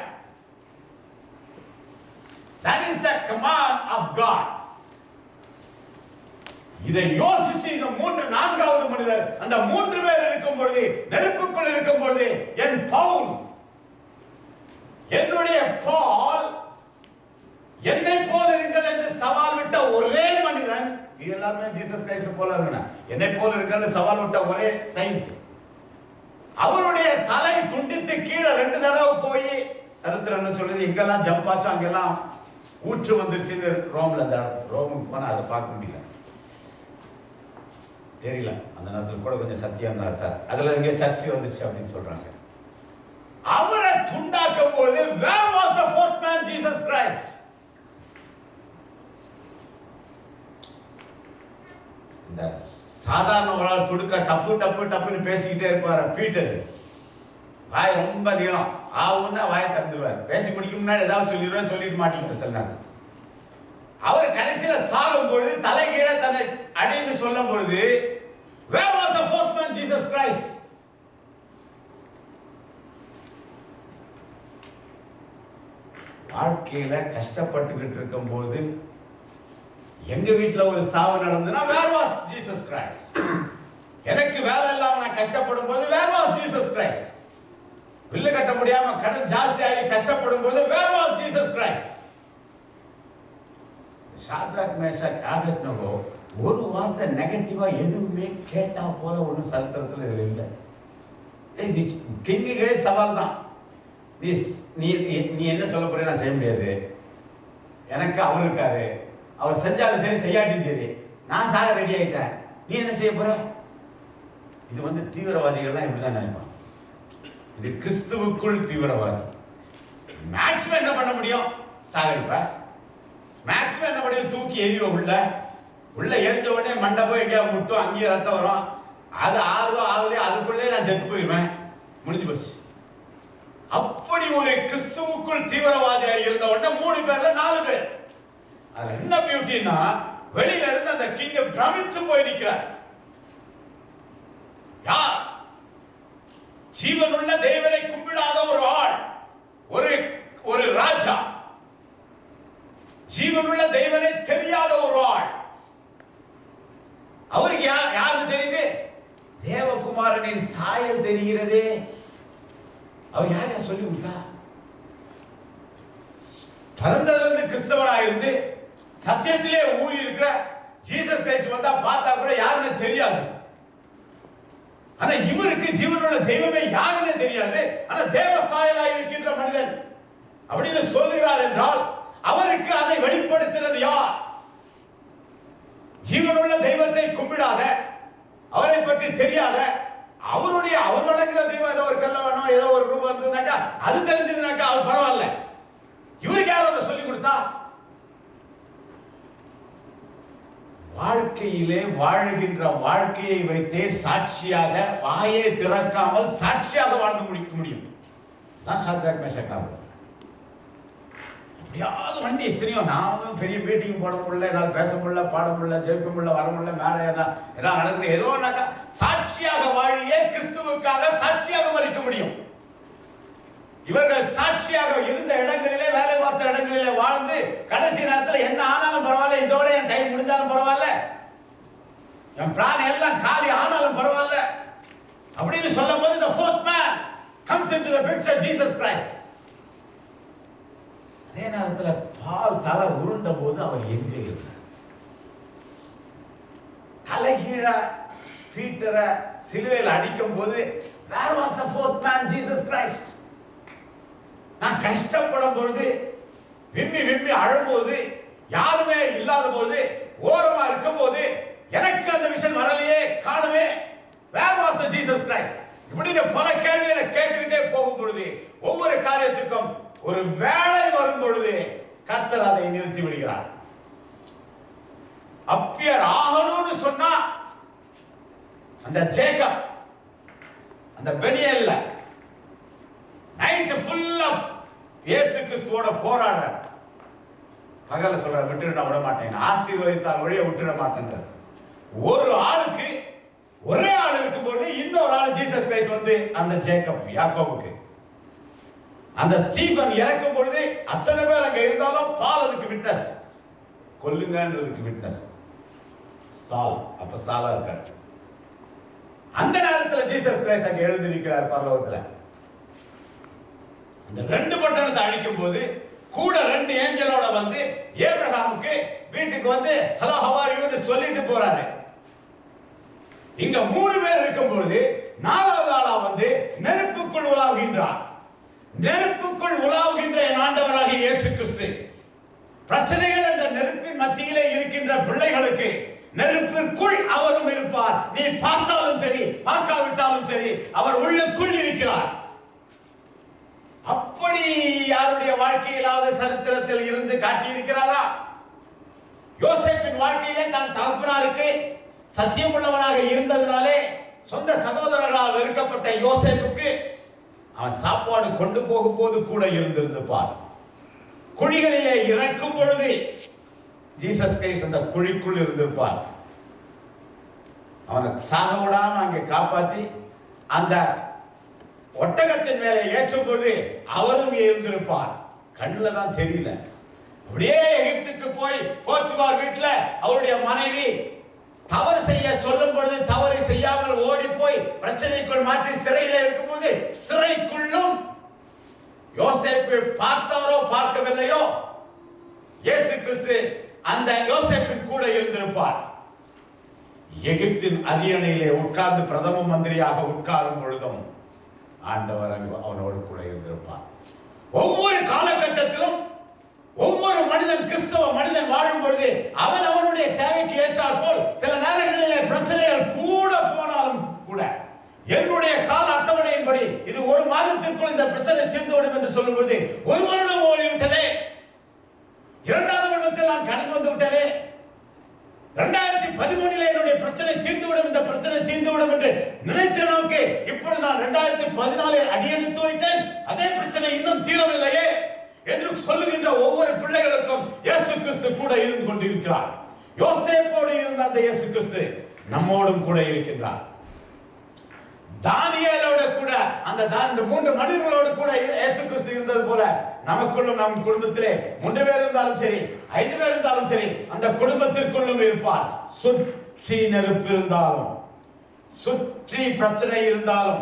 That is the command of God. இதை யோசிச்சு இந்த 4வது மனிதர் அந்த 3 பேர் இருக்கும் பொழுது, நெருப்புக்குள் இருக்கும் பொழுது, என் பவுல், என்னுடைய பால் என்னை போல இருங்கள் என்று சவால் விட்ட ஒரே மனிதன், இது எல்லாருமே ஜீசஸ் கிரைஸ்ட் போல இருக்கணும், என்னை போல இருங்கள் சவால் விட்ட ஒரே செயின்ட். அவருடைய தலை துண்டித்து கீழே 2 தடவை போய், சரித்திரம் சொல்லுது எங்கெல்லாம் ஜம்ப் ஆச்சோ அங்கெல்லாம் ஊற்று வந்துருச்சுன்னு ரோம்ல, அந்த இடத்துக்கு ரோமுக்கு போனா அதை பார்க்க முடியல, தெரியல. அந்த நேரத்தில் கூட கொஞ்சம் சத்தியம் தான் சார், அதுல எங்க சர்ச்சை வந்துச்சு அப்படின்னு சொல்றாங்க. அவரை துண்டாக்கும் பொழுது where was the 4th man, Jesus Christ? இந்த சாதாரண ஒரு ஆள் துடுக்க டப்பு டப்பு டப்புன்னு பேசிக்கிட்டே இருப்பாரு பீட்டர், வாய் ரொம்ப நீளம், ஆவுன்னா வாயை திறந்துருவார், பேசி முடிக்கும் முன்னாடி ஏதாவது சொல்லிடுவேன், சொல்லிட்டு மாட்டீங்க சில நேரம். அவர் கடைசியில சாகும் பொழுது தலைகீழ தன்னை அடின்னு சொல்லும் பொழுது where was the 4th man, Jesus Christ? வாழ்க்கையில கஷ்டப்பட்டுக்கிட்டு இருக்கும் போது எங்க வீட்டுல ஒரு சாவு நடந்ததுன்னா where was Jesus Christ? எனக்கு வேலை இல்லாம நான் கஷ்டப்படும் போது where was Jesus Christ? Bill கட்ட முடியாம கடன் ஜாஸ்தியாகி கஷ்டப்படும் போது where was Jesus Christ? Shadrach Meshach Abednego ஒரு வார்த்தை நெகட்டிவா எதுவுமே கேட்டா போல ஒன்றும் சரித்திரத்தில் இதுல இல்லை. நீ கிங்குகளே சவால் தான், நீ நீ என்ன சொல்ல போற, நான் செய்ய முடியாது, எனக்கு அவர் இருக்காரு, அவர் செஞ்சாலும் சரி செய்யாட்டியும் சரி நான் சாக ரெடி ஆயிட்டேன், நீ என்ன செய்ய போற. இது வந்து தீவிரவாதிகள்லாம் இப்படிதான் நினைப்பான். இது கிறிஸ்துவுக்குள் தீவிரவாதி. மேக்ஸிமம் என்ன பண்ண முடியும், சாகடிப்ப. மேக்ஸிமம் என்ன பண்ணி தூக்கி எரியும், உள்ள எரிஞ்ச உடனே மண்டை போய் எங்கேயாவது முட்டும், அங்கேயே ரத்தம் வரும், அது ஆறுதோ ஆகலையோ அதுக்குள்ளே நான் செத்து போயிடுவேன், முடிஞ்சு போச்சு. அப்படி அப்படி ஒரு கிறிஸ்துவுக்குள் தீவிரவாதியாக இருந்த உடனே 3 பேர்ல 4 பேர். அது என்ன பியூட்டின்னா, வெளியில இருந்து அந்த கிங்க பிரமித்து போய் நிற்கிறார். யார்? ஜீவனுள்ள தேவனை கும்பிடாத ஒரு ஆள், ஒரு ராஜா, ஜீவனுள்ள தேவனை தெரியாத ஒரு ஆள். அவருக்கு யாருக்கு தெரியுது? தேவகுமாரனின் சாயல் தெரிகிறதே. அவர் யார் சொல்லி கொடுத்தா? பிறந்ததிலிருந்து கிறிஸ்தவனாயிருந்து சத்தியத்திலே ஊறி இருக்கிற ஜீசஸ் கிரைஸ்ட் வந்தா பார்த்தா கூட யாருன்னு தெரியாது. ஆனா இவருக்கு ஜீவனுள்ள தெய்வமே யாருன்னு தெரியாது. ஆனா தேவ சாயலாய் இருக்கின்ற மனிதன் அப்படின்னு சொல்லுகிறார் என்றால் அவருக்கு அதை வெளிப்படுத்துறது யார்? ஜீவனுள்ள தெய்வத்தை கும்பிடாத, அவரை பற்றி தெரியாத, அவர் வணங்குற தெய்வம் ஏதோ ஒரு கல்ல வேணும், ஏதோ ஒரு ரூபம் இருந்ததுனாக்கா அது தெரிஞ்சதுனாக்கா அது பரவாயில்ல. இவருக்கு யாரும் அதை சொல்லி கொடுத்தா? வாழ்க்கையிலே வாழுகின்ற வாழ்க்கையை வைத்தே சாட்சியாக, வாயை திறக்காமல் சாட்சியாக வாழ்ந்து முடிக்க முடியும். நான் சாத்ராக் மேஷாக் ஆபேத்நேகோ. எப்படியாவது வண்டி எத்தனையோ, நானும் பெரிய மீட்டிங் போட முடியல, என்னால் பேச முடியல, பாட முடியல, ஜெயிக்க முடியல, வர முடியல, மேலே எல்லாம் நடக்குது. ஏதோனாக்கா சாட்சியாக வாழியே கிறிஸ்துவுக்காக சாட்சியாக மறிக்க முடியும். இவர்கள் சாட்சியாக இருந்த இடங்களிலே, வேலை பார்த்த இடங்களிலே வாழ்ந்து கடைசி நேரத்தில் என்ன ஆனாலும் பரவாயில்ல, இதோட என் டைம் முடிஞ்சாலும் பரவாயில்ல, என் பிளான் எல்லாம் காலி ஆனாலும் பரவாயில்ல அப்படின்னு சொல்லும் போது the fourth man comes into the picture, Jesus Christ. அதே நேரத்தில் பால் தலை உருண்ட போது அவர் எங்க இருந்தார்? தலைகீழ பீட்டரை சிலுவையில் அடிக்கும் போது where was the fourth man, Jesus Christ? நான் கஷ்டப்படும் பொழுது, விம்மி விம்மி அழும்போது, யாருமே இல்லாத போது, ஓரமா இருக்கும் போது, எனக்கு அந்த விஷயம் வரலையே, காணவே, where was the Jesus Christ? இப்படின்னு பல கேள்விகளை கேட்டுக்கிட்டே போகும் பொழுது, ஒவ்வொரு காரியத்துக்கும் ஒரு வேலை வரும் பொழுது கர்த்தர் அதை நிறுத்தி விடுகிறார். அப்பியர் ஆகணும்னு சொன்னா அந்த ஜேக்கப், அந்த பெனியல்ல நைட் ஃபுல்லா இயேசு கிறிஸ்துவோட போராடுற, பகல சொல்ற விட்டுட விட மாட்டேன், ஆசீர்வதித்தால் ஒழிய விட்டுட மாட்டேன். ஒரு ஆளுக்கு, ஒரே ஆள் இருக்கும்போது இன்னொரு ஆள் ஜீசஸ் கிரைஸ்ட் வந்து அந்த ஜேக்கப், யாக்கோபுக்கு, அந்த ஸ்டீபன் இறக்கும் பொழுது அத்தனை பேர் அங்க இருந்தாலும் பால் அதுக்கு விட்னஸ், கொல்லுங்கன்றதுக்கு விட்னஸ் சால். அப்ப சாலா இருக்கார். அந்த நேரத்தில் ஜீசஸ் கிரைஸ்ட் அங்க எழுதி நிற்கிறார் பரலோகத்துல. அந்த 2 பட்டணத்தை அழிக்கும் போது கூட 2 ஏஞ்சலோட வந்து ஏப்ரஹாமுக்கு வீட்டுக்கு வந்து ஹலோ ஹவ் ஆர் யூன்னு சொல்லிட்டு போறாரு. இங்க 3 பேர் இருக்கும்போது 4வது ஆளா வந்து நெருப்புக்குள் உலாவுகின்றார். நெருப்புக்குள் உலாவுகின்ற என் ஆண்டவராகிய இயேசு கிறிஸ்து பிரச்சனைகள் என்ற நெருப்பின் மத்தியிலே இருக்கின்ற பிள்ளைகளுக்கு நெருப்பிற்குள் அவரும் இருப்பார். நீ பார்த்தாலும் சரி, பார்க்காவிட்டாலும் சரி, அவர் உள்ளுக்குள் இருக்கிறார். அப்படி யாருடைய வாழ்க்கையிலாவது சரித்திரத்தில் இருந்து காட்டியிருக்கிறாரா? யோசேப்பின் வாழ்க்கையிலே தன் தகப்பனாருக்கு சத்தியம் உள்ளவனாக இருந்ததினாலே சொந்த சகோதரர்களால் வெறுக்கப்பட்ட யோசேப்புக்கு அவன் சாப்பாடு கொண்டு போகும்போது கூட இருந்திருப்பார். குழிகளிலே இறக்கும் பொழுது ஜீசஸ் கிரைஸ்ட் அந்த குழிக்குள் இருந்திருப்பார். அவனை சாக விடாம அங்கே காப்பாற்றி அந்த ஒட்டகத்தின் மேலே ஏற்றும் பொழுது அவரும் இருந்திருப்பார். கண்ணில் தான் தெரியல. அப்படியே எகிப்துக்கு போய் போர்த்துகார் வீட்டில் அவருடைய மனைவி தவறு செய்ய சொல்லும் பொழுது தவறு செய்யாமல் ஓடி போய் பிரச்சனைக்குள் மாற்றி சிறையில் இருக்கும் பொழுது சிறைக்குள்ளும் யோசேப்பு பார்த்தாரோ பார்க்கவில்லையோ, இயேசு கிறிஸ்து அந்த யோசேப்பின் கூட இருந்திருப்பார். எகிப்தின் அரியணையிலே உட்கார்ந்து பிரதம மந்திரியாக உட்காரும் பொழுதும் ஆண்டவர் அவனோடு கூட இருந்திருப்பார். ஒவ்வொரு காலகட்டத்திலும் ஒவ்வொரு மனிதன், கிறிஸ்தவ மனிதன் வாழும் பொழுது அவன் அவனுடைய தேவைக்கு ஏற்றார் போல் சில நேரங்களிலே பிரச்சனைகள் கூட போனாலும் கூட என்னுடைய கால அட்டவணையின்படி இது 1 மாதத்திற்குள் இந்த பிரச்சனை தீர்ந்துவிடும் என்று சொல்லும் பொழுது 1 வருடம் ஓடிவிட்டதே, 2வது வருடத்தில் நான் கடந்து வந்து விட்டேனே, 2013 என்னுடைய பிரச்சனை தீர்ந்துவிடும், இந்த பிரச்சனை தீர்ந்துவிடும் என்று நினைத்த நமக்கு இப்பொழுது நான் 2014 அடியெடுத்து வைத்தேன், அதே பிரச்சனை இன்னும் தீரவில்லையே என்று சொல்லுகின்ற ஒவ்வொரு பிள்ளைகளுக்கும் இயேசு கிறிஸ்து கூட இருந்து கொண்டிருக்கிறார். யோசேப்போடு இருந்த அந்த இயேசு கிறிஸ்து நம்மோடும் கூட இருக்கின்றார். தானியேலோடு கூட அந்த 3 மனிதர்களோடு கூட இயேசு கிறிஸ்து இருந்தது போல நமக்குள்ளும் நம் குடும்பத்திலே 3 பேர் இருந்தாலும் சரி, 5 பேர் இருந்தாலும் சரி, அந்த குடும்பத்திற்குள்ளும் இருப்பார். சுற்றி நெருப்பு இருந்தாலும், சுற்றி பிரச்சனை இருந்தாலும்,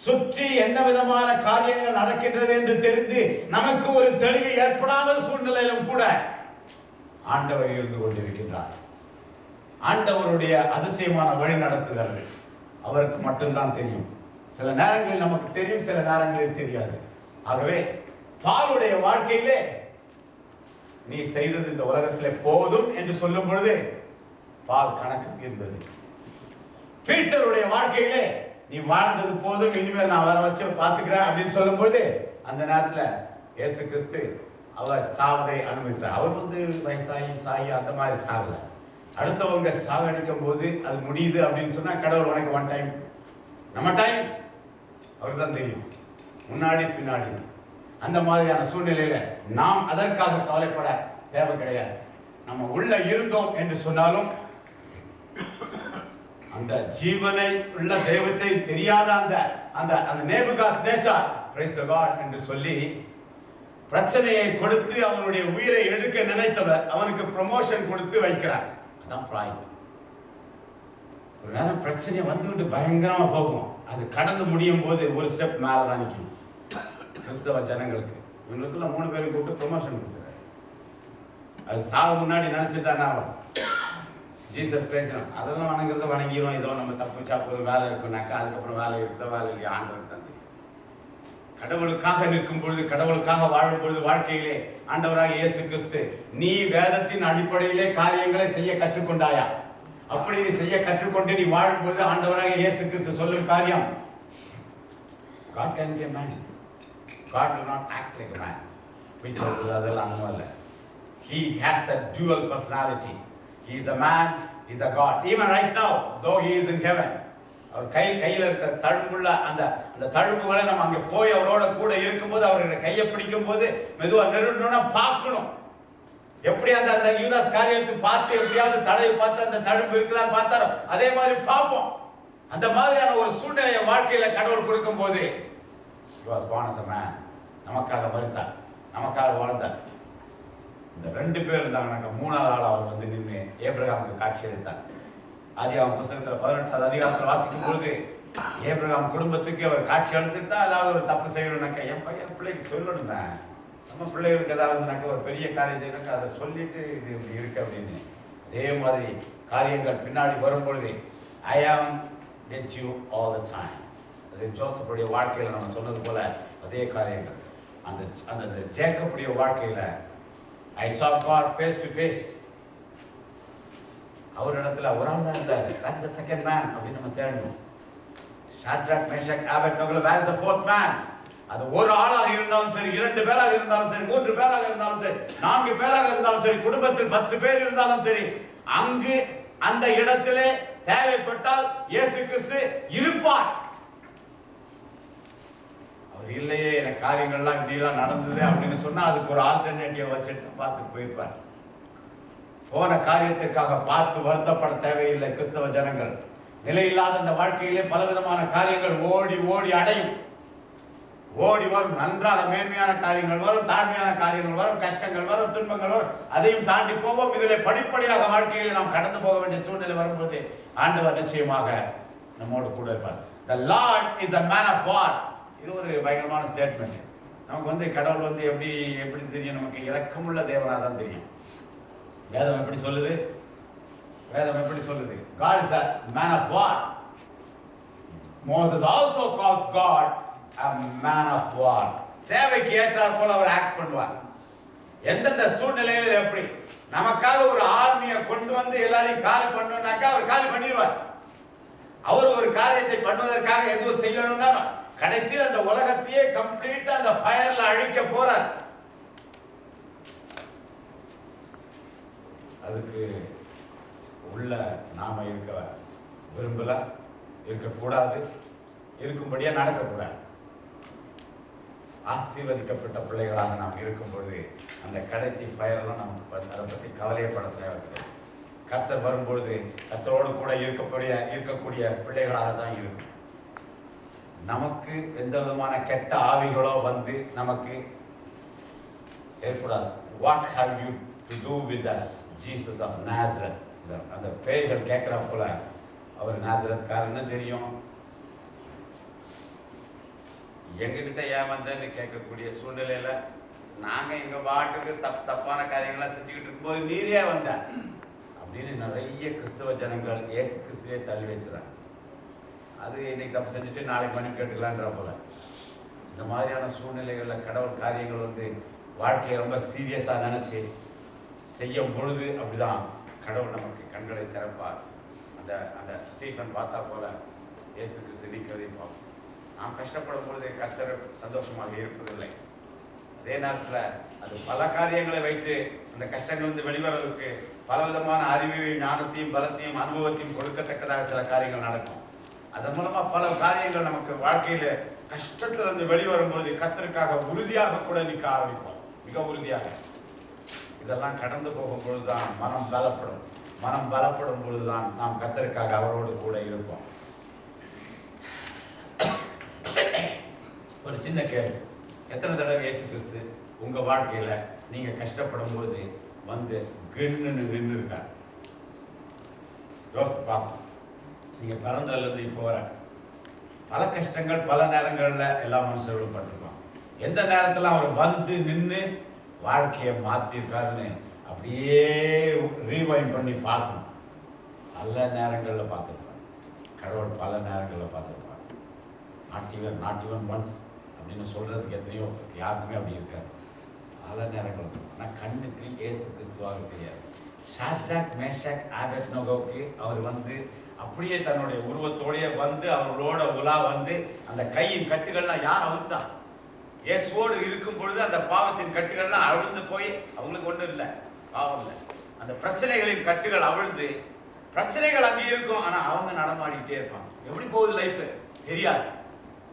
சுற்றி என்ன விதமான காரியங்கள் நடக்கின்றது என்று தெரிந்து நமக்கு ஒரு தெளிவு ஏற்படாத சூழ்நிலையிலும் கூட ஆண்டவர் இருந்து கொண்டிருக்கின்றார். ஆண்டவருடைய அதிசயமான வழி நடத்துதல்கள் அவருக்கு மட்டும்தான் தெரியும். சில நேரங்களில் நமக்கு தெரியும், சில நேரங்களில் தெரியாது. ஆகவே பாலுடைய வாழ்க்கையிலே நீ செய்தது இந்த உலகத்திலே போதும் என்று சொல்லும் பொழுது பால் கணக்கு தீர்ந்தது. பீட்டருடைய வாழ்க்கையிலே நீ வாழ்ந்தது போதும், இனிமேல் நான் வர வச்சு பார்த்துக்கிறேன் அப்படின்னு சொல்லும் பொழுது அந்த நேரத்தில் இயேசு கிறிஸ்து அவர் சாவதை அனுமதிக்கிறார். அவர் வயசாகி சாகி அந்த மாதிரி சாகல. அடுத்தவங்க சாகடிக்கும் போது அது முடியுது அப்படின்னு சொன்னா கடவுள் உனக்கு ஒன் டைம், நம்ம டைம் அவருக்கு தான் தெரியும், முன்னாடி பின்னாடி. அந்த மாதிரியான சூழ்நிலையில நாம் அதற்காக கவலைப்பட தேவை கிடையாது. நம்ம உள்ள இருந்தோம் என்று சொன்னாலும் அந்த ஜீவனை உள்ள தெய்வத்தை தெரியாத அந்த அந்த அந்த நேபுகாத்நேச்சார் பிரைஸ் தி காட் என்று சொல்லி பிரச்சனையை கொடுத்து அவனுடைய உயிரை எடுக்க நினைத்தவர் அவனுக்கு ப்ரமோஷன் கொடுத்து வைக்கிறார். அதான் பிராய்ட். ஒரு நேரம் பிரச்சனை வந்துவிட்டு பயங்கரமா போகும், அது கடந்து முடியும் போது ஒரு ஸ்டெப் மேல தான் நிற்கும். கிறிஸ்தவ ஜனங்களுக்கு இவங்களுக்குள்ள 3 பேரும் கூப்பிட்டு ப்ரமோஷன் கொடுத்துறாரு. அது சாவு முன்னாடி நினைச்சுதான் ஜீசஸ் கிரைஸ்ட் அதெல்லாம் வணங்குறத வணங்கிடும், ஏதோ நம்ம தப்பிச்சா போதும் வேலை இருக்குனாக்கா அதுக்கப்புறம் வேலை இருக்குதோ வேலை இல்லையா ஆண்டவர் தான். கடவுளுக்காக நிற்கும் பொழுது, கடவுளுக்காக வாழும் பொழுது வாழ்க்கையிலே ஆண்டவராக இயேசு கிறிஸ்து நீ வேதத்தின் அடிப்படையிலே காரியங்களை செய்ய கற்றுக்கொண்டாயா? அப்படி நீ செய்ய கற்றுக்கொண்டு நீ வாழும் பொழுது ஆண்டவராக இயேசு கிறிஸ்து சொல்லும் காரியம், God can be a man, God will not act like a man. அதெல்லாம் அந்த இல்லை. He has that dual personality. He is a man, he is a God. Even right now, though he is in heaven, அவர் கையில் இருக்கிற தழும்புள்ள அந்த அந்த தழும்புகளை நம்ம அங்கே போய் அவரோட கூட இருக்கும்போது அவருடைய கையை பிடிக்கும் போது மெதுவா நெருடணும்னா பார்க்கணும். எப்படி அந்த அந்த யூதாஸ் காரியத்தை பார்த்து எப்படியாவது தடவை பார்த்து அந்த தழும்பு இருக்குதான்னு பார்த்தாரோ அதே மாதிரி பார்ப்போம். அந்த மாதிரியான ஒரு சூழ்நிலையை வாழ்க்கையில கடவுள் கொடுக்கும் போது he was born as a man, நமக்காக மரித்தார், நமக்காக வாழ்ந்தார். இந்த 2 பேர் இருந்தாங்கன்னாக்க 3வது ஆள் அவர் நின்று ஏப்ரகாமுக்கு காட்சி அளித்தார். ஆதியாகமம் புத்தகத்தில் 18வது அதிகாரத்தில் வாசிக்கும் பொழுது ஏப்ரகாம் குடும்பத்துக்கு அவர் காட்சி அளித்துட்டா ஏதாவது ஒரு தப்பு செய்யணும்னாக்கா என் பிள்ளைக்கு சொல்லணுங்க, நம்ம பிள்ளைகளுக்கு ஏதாவதுனாக்கா ஒரு பெரிய காரியம் செய்யணுக்கா அதை சொல்லிட்டு இது இப்படி இருக்கு அப்படின்னு. அதே மாதிரி காரியங்கள் பின்னாடி வரும் பொழுது I am with you all the time. அது ஜோசப்புடைய வாழ்க்கையில் நம்ம சொன்னது போல அதே காரியங்கள் அந்த அந்த ஜேக்கப்புடைய வாழ்க்கையில் I saw God face to face. அவர் இடத்துல ஒரு ஆள் தான் இருந்தார். That's the second man அப்படின்னு நம்ம தேடணும். Shadrach Meshach Abednego where is the fourth man? அது ஒரு ஆளாக இருந்தாலும் சரி, 2 பேராக இருந்தாலும் சரி, 3 பேராக இருந்தாலும் சரி, 4 பேராக இருந்தாலும் சரி, குடும்பத்தில் 10 பேர் இருந்தாலும் சரி, அங்கு அந்த இடத்திலே தேவைப்பட்டால் இயேசு கிறிஸ்து இருப்பார். அவர் இல்லையே எனக்கு காரியங்கள்லாம் இப்படிலாம் நடந்தது அப்படின்னு சொன்னா அதுக்கு ஒரு ஆல்டர்னேட்டிவ் வச்சுட்டு பார்த்து போயிருப்பார். போன காரியத்திற்காக பார்த்து வருத்தப்பட தேவையில்லை. கிறிஸ்தவ ஜனங்கள் நிலையில்லாத இந்த வாழ்க்கையிலே பலவிதமான காரியங்கள் ஓடி ஓடி அடையும், ஓடி வரும். நன்றாக மேன்மையான காரியங்கள் வரும், தாழ்மையான காரியங்கள் வரும், கஷ்டங்கள் வரும், துன்பங்கள் வரும், அதையும் தாண்டி போவோம். இதில் படிப்படியாக வாழ்க்கையில் நாம் கடந்து போக வேண்டிய சூழ்நிலை வரும்போது ஆண்டவர் நிச்சயமாக நம்மோடு கூட இருப்பார். The Lord is a man of war. இது ஒரு பயங்கரமான ஸ்டேட்மெண்ட். நமக்கு கடவுள் எப்படி எப்படி தெரியும்? நமக்கு இரக்கமுள்ள தேவனாக தான் தெரியும். வேதம் எப்படி சொல்லுது? வேதம் எப்படி சொல்லுது? God is a man of war. Moses also calls God a man of war. தேவைக்கு ஏற்றார் போல அவர் ஆக்ட் பண்ணுவார். எந்தெந்த சூழ்நிலையில் எப்படி நமக்காக ஒரு ஆர்மியை கொண்டு எல்லாரையும் காலி பண்ணணும்னாக்கா அவர் காலி பண்ணிடுவார். அவர் ஒரு காரியத்தை பண்ணுவதற்காக எதுவும் செய்யணும்னா கடைசியில் அந்த உலகத்தையே கம்ப்ளீட்டா அந்த ஃபயர்ல அழிக்க போறார். அதுக்கு உள்ள நாம இருக்க விரும்பல, இருக்கக்கூடாது. இருக்கும்படியா நடக்கக்கூடாது. ஆசீர்வதிக்கப்பட்ட பிள்ளைகளாக நாம் இருக்கும் பொழுது அந்த கடைசி ஃபயரெல்லாம் நமக்கு அதை பற்றி கவலையப்பட தேவையில்லை. கர்த்தர் வரும்பொழுது கர்த்தரோடு கூட இருக்கக்கூடிய பிள்ளைகளாக தான் இருக்கும். நமக்கு எந்த விதமான கெட்ட ஆவிகளோ வந்து நமக்கு ஏற்படாது. What have you to do with us, Jesus of Nazareth? அந்த பேய்கள் கேட்கிற போல அவர் நாசரத்காரன்னு தெரியும், எங்ககிட்ட ஏமாந்தன்னு கேட்கக்கூடிய சூழ்நிலையில நாங்க எங்க பாட்டுக்கு தப்பான காரியங்களா செஞ்சுக்கிட்டு இருக்கும்போது நீரே வந்த அப்படின்னு நிறைய கிறிஸ்தவ ஜனங்கள் இயேசு கிறிஸ்துவே தள்ளி வச்சுறாங்க. அது இன்னைக்கு தப்பு செஞ்சுட்டு நாளைக்கு மணி கேட்டுக்கலான்ற போல இந்த மாதிரியான சூழ்நிலைகள்ல கடவுள் காரியங்கள் வந்து வாழ்க்கையை ரொம்ப சீரியஸா நினைச்சு செய்யும் பொழுது அப்படிதான் கடவுள் நமக்கு கண்களை திறப்பார். அந்த அந்த ஸ்டீஃபன் பார்த்தா போல இயேசு கிறிஸ்து நீக்கதை பார்ப்போம். நாம் கஷ்டப்படும் பொழுது கர்த்தர் சந்தோஷமாக இருப்பதில்லை. அதே நேரத்தில் அது பல காரியங்களை வைத்து அந்த கஷ்டங்கள் வந்து வெளிவரதுக்கு பலவிதமான அறிவையும் ஞானத்தையும் பலத்தையும் அனுபவத்தையும் கொடுக்கத்தக்கதாக சில காரியங்கள் நடக்கும். அதன் மூலமா பல காரியங்கள் நமக்கு வாழ்க்கையில கஷ்டத்துல இருந்து வெளிவரும்பொழுது கர்த்தருக்காக உறுதியாக கூட நிற்க ஆரம்பிப்போம், மிக உறுதியாக. இதெல்லாம் கடந்து போகும் பொழுதுதான் மனம் பலப்படும். மனம் பலப்படும் பொழுதுதான் நாம் கர்த்தருக்காக அவரோடு கூட இருப்போம். ஒரு சின்ன கேள்வி, எத்தனை தடவை இயேசு கிறிஸ்து உங்க வாழ்க்கையில நீங்க கஷ்டப்படும் போது வந்து கென்னு நின்று இருக்கார்? யோசிச்சு பார்ப்போம். நீங்க பிறந்ததுல இருந்து இப்போ வர பல கஷ்டங்கள் பல நேரங்கள்ல எல்லா மனுஷர்களும் பட்டிருக்கோம். எந்த நேரத்துல அவர் வந்து நின்று வாழ்க்கையை மாத்திருக்காருன்னு அப்படியே ரீவைண்ட் பண்ணி பார்க்கணும். பல நேரங்கள்ல பார்த்துருப்பார் கடவுள், பல நேரங்கள்ல பார்த்துருப்பார். நாட் ஈவன் ஒன்ஸ் அப்படின்னு சொல்றதுக்கு எத்தனையோ யாருக்குமே அப்படி இருக்காது. பல நேரங்கள். ஆனால் கண்ணுக்கு இயேசு கிறிஸ்துவாக தெரியாது. ஷாத்ராக் மேஷாக் ஆபேத்நேகோவுக்கு அவர் வந்து அப்படியே தன்னுடைய உருவத்தோடைய வந்து அவர்களோட உலா வந்து அந்த கையின் கட்டுகள்லாம் யார் அவிழ்த்தா? இயேசுவோடு இருக்கும் பொழுது அந்த பாவத்தின் கட்டுகள்லாம் அவிழ்ந்து போய் அவங்களுக்கு ஒன்றும் இல்லை, பாவம் இல்லை. அந்த பிரச்சனைகளின் கட்டுகள் அவிழ்ந்து, பிரச்சனைகள் அங்கே இருக்கும் ஆனா அவங்க நடமாடிட்டே இருப்பாங்க. எப்படி போகுது லைஃப் தெரியாது.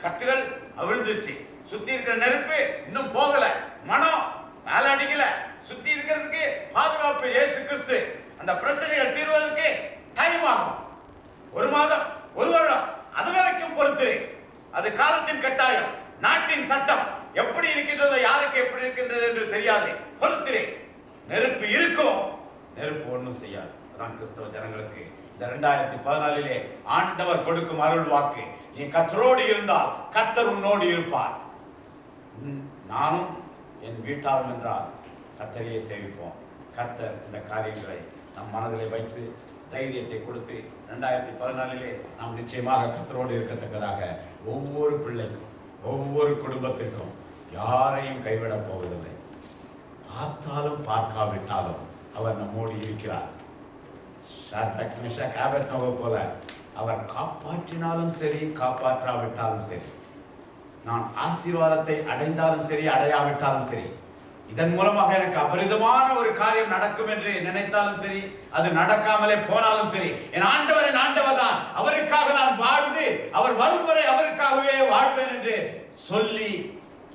கட்டுகள் அவிழ்ந்துருச்சு, சுத்தி இருக்கிற நெருப்பு இன்னும் போகல, மனம் மேல அடிக்கல, சுத்தி இருக்கிறதுக்கு பாதுகாப்பு இயேசு கிறிஸ்து. அந்த பிரச்சனைகள் தீர்வதற்கு டைம் ஆகும். 1 மாதம் 1 வருடம், அது வரைக்கும் பொறுத்து. அது காலத்தின் கட்டாயம், நாட்டின் சட்டம் எப்படி இருக்கின்றதோ யாருக்கு எப்படி இருக்கின்றது என்று தெரியாது, பொறுத்திரே. நெருப்பு இருக்கும், நெருப்பு ஒன்றும் செய்யாது. அதான் கிறிஸ்தவ ஜனங்களுக்கு இந்த 2014 ஆண்டவர் கொடுக்கும் அருள் வாக்கு. நீ கர்த்தரோடு இருந்தால் கர்த்தர் உன்னோடு இருப்பார். நானும் என் வீட்டாரும் என்றால் கர்த்தரையே சேவிப்போம். கர்த்தர் இந்த காரியங்களை நம் மனதிலே வைத்து தைரியத்தை கொடுத்து 2014 நாம் நிச்சயமாக கர்த்தரோடு இருக்கத்தக்கதாக ஒவ்வொரு பிள்ளைக்கும் ஒவ்வொரு குடும்பத்திற்கும் யாரையும் கைவிடப் போவதில்லை. பார்த்தாலும் பார்க்காவிட்டாலும் அவர் நம்மோடு இருக்கிறார். ஷாத்ராக் மேஷாக் ஆபேத்நேகோ போல அவர் காப்பாற்றினாலும் சரி காப்பாற்றாவிட்டாலும் சரி, நான் ஆசீர்வாதத்தை அடைந்தாலும் சரி அடையாவிட்டாலும் சரி, இதன் மூலமாக எனக்கு அபரிதமான ஒரு காரியம் நடக்கும் என்று நினைத்தாலும் சரி, அது நடக்காமலே போனாலும் சரி, என் ஆண்டவர் தான், அவருக்காக நான் வாழ்ந்து அவர் வரும் வரை அவருக்காகவே வாழ்வேன் என்று சொல்லி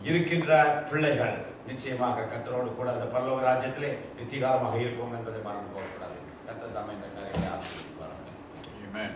இருக்கின்ற பிள்ளைகள் நிச்சயமாக கர்த்தரோடு கூட அந்த பரலோக ராஜ்யத்திலே நித்திய காலமாக இருப்போம் என்பதை மறந்து போகக்கூடாது. கர்த்தர் தாமே இந்த காரியத்தை ஆசீர்வதிப்பாராக. ஆமென்.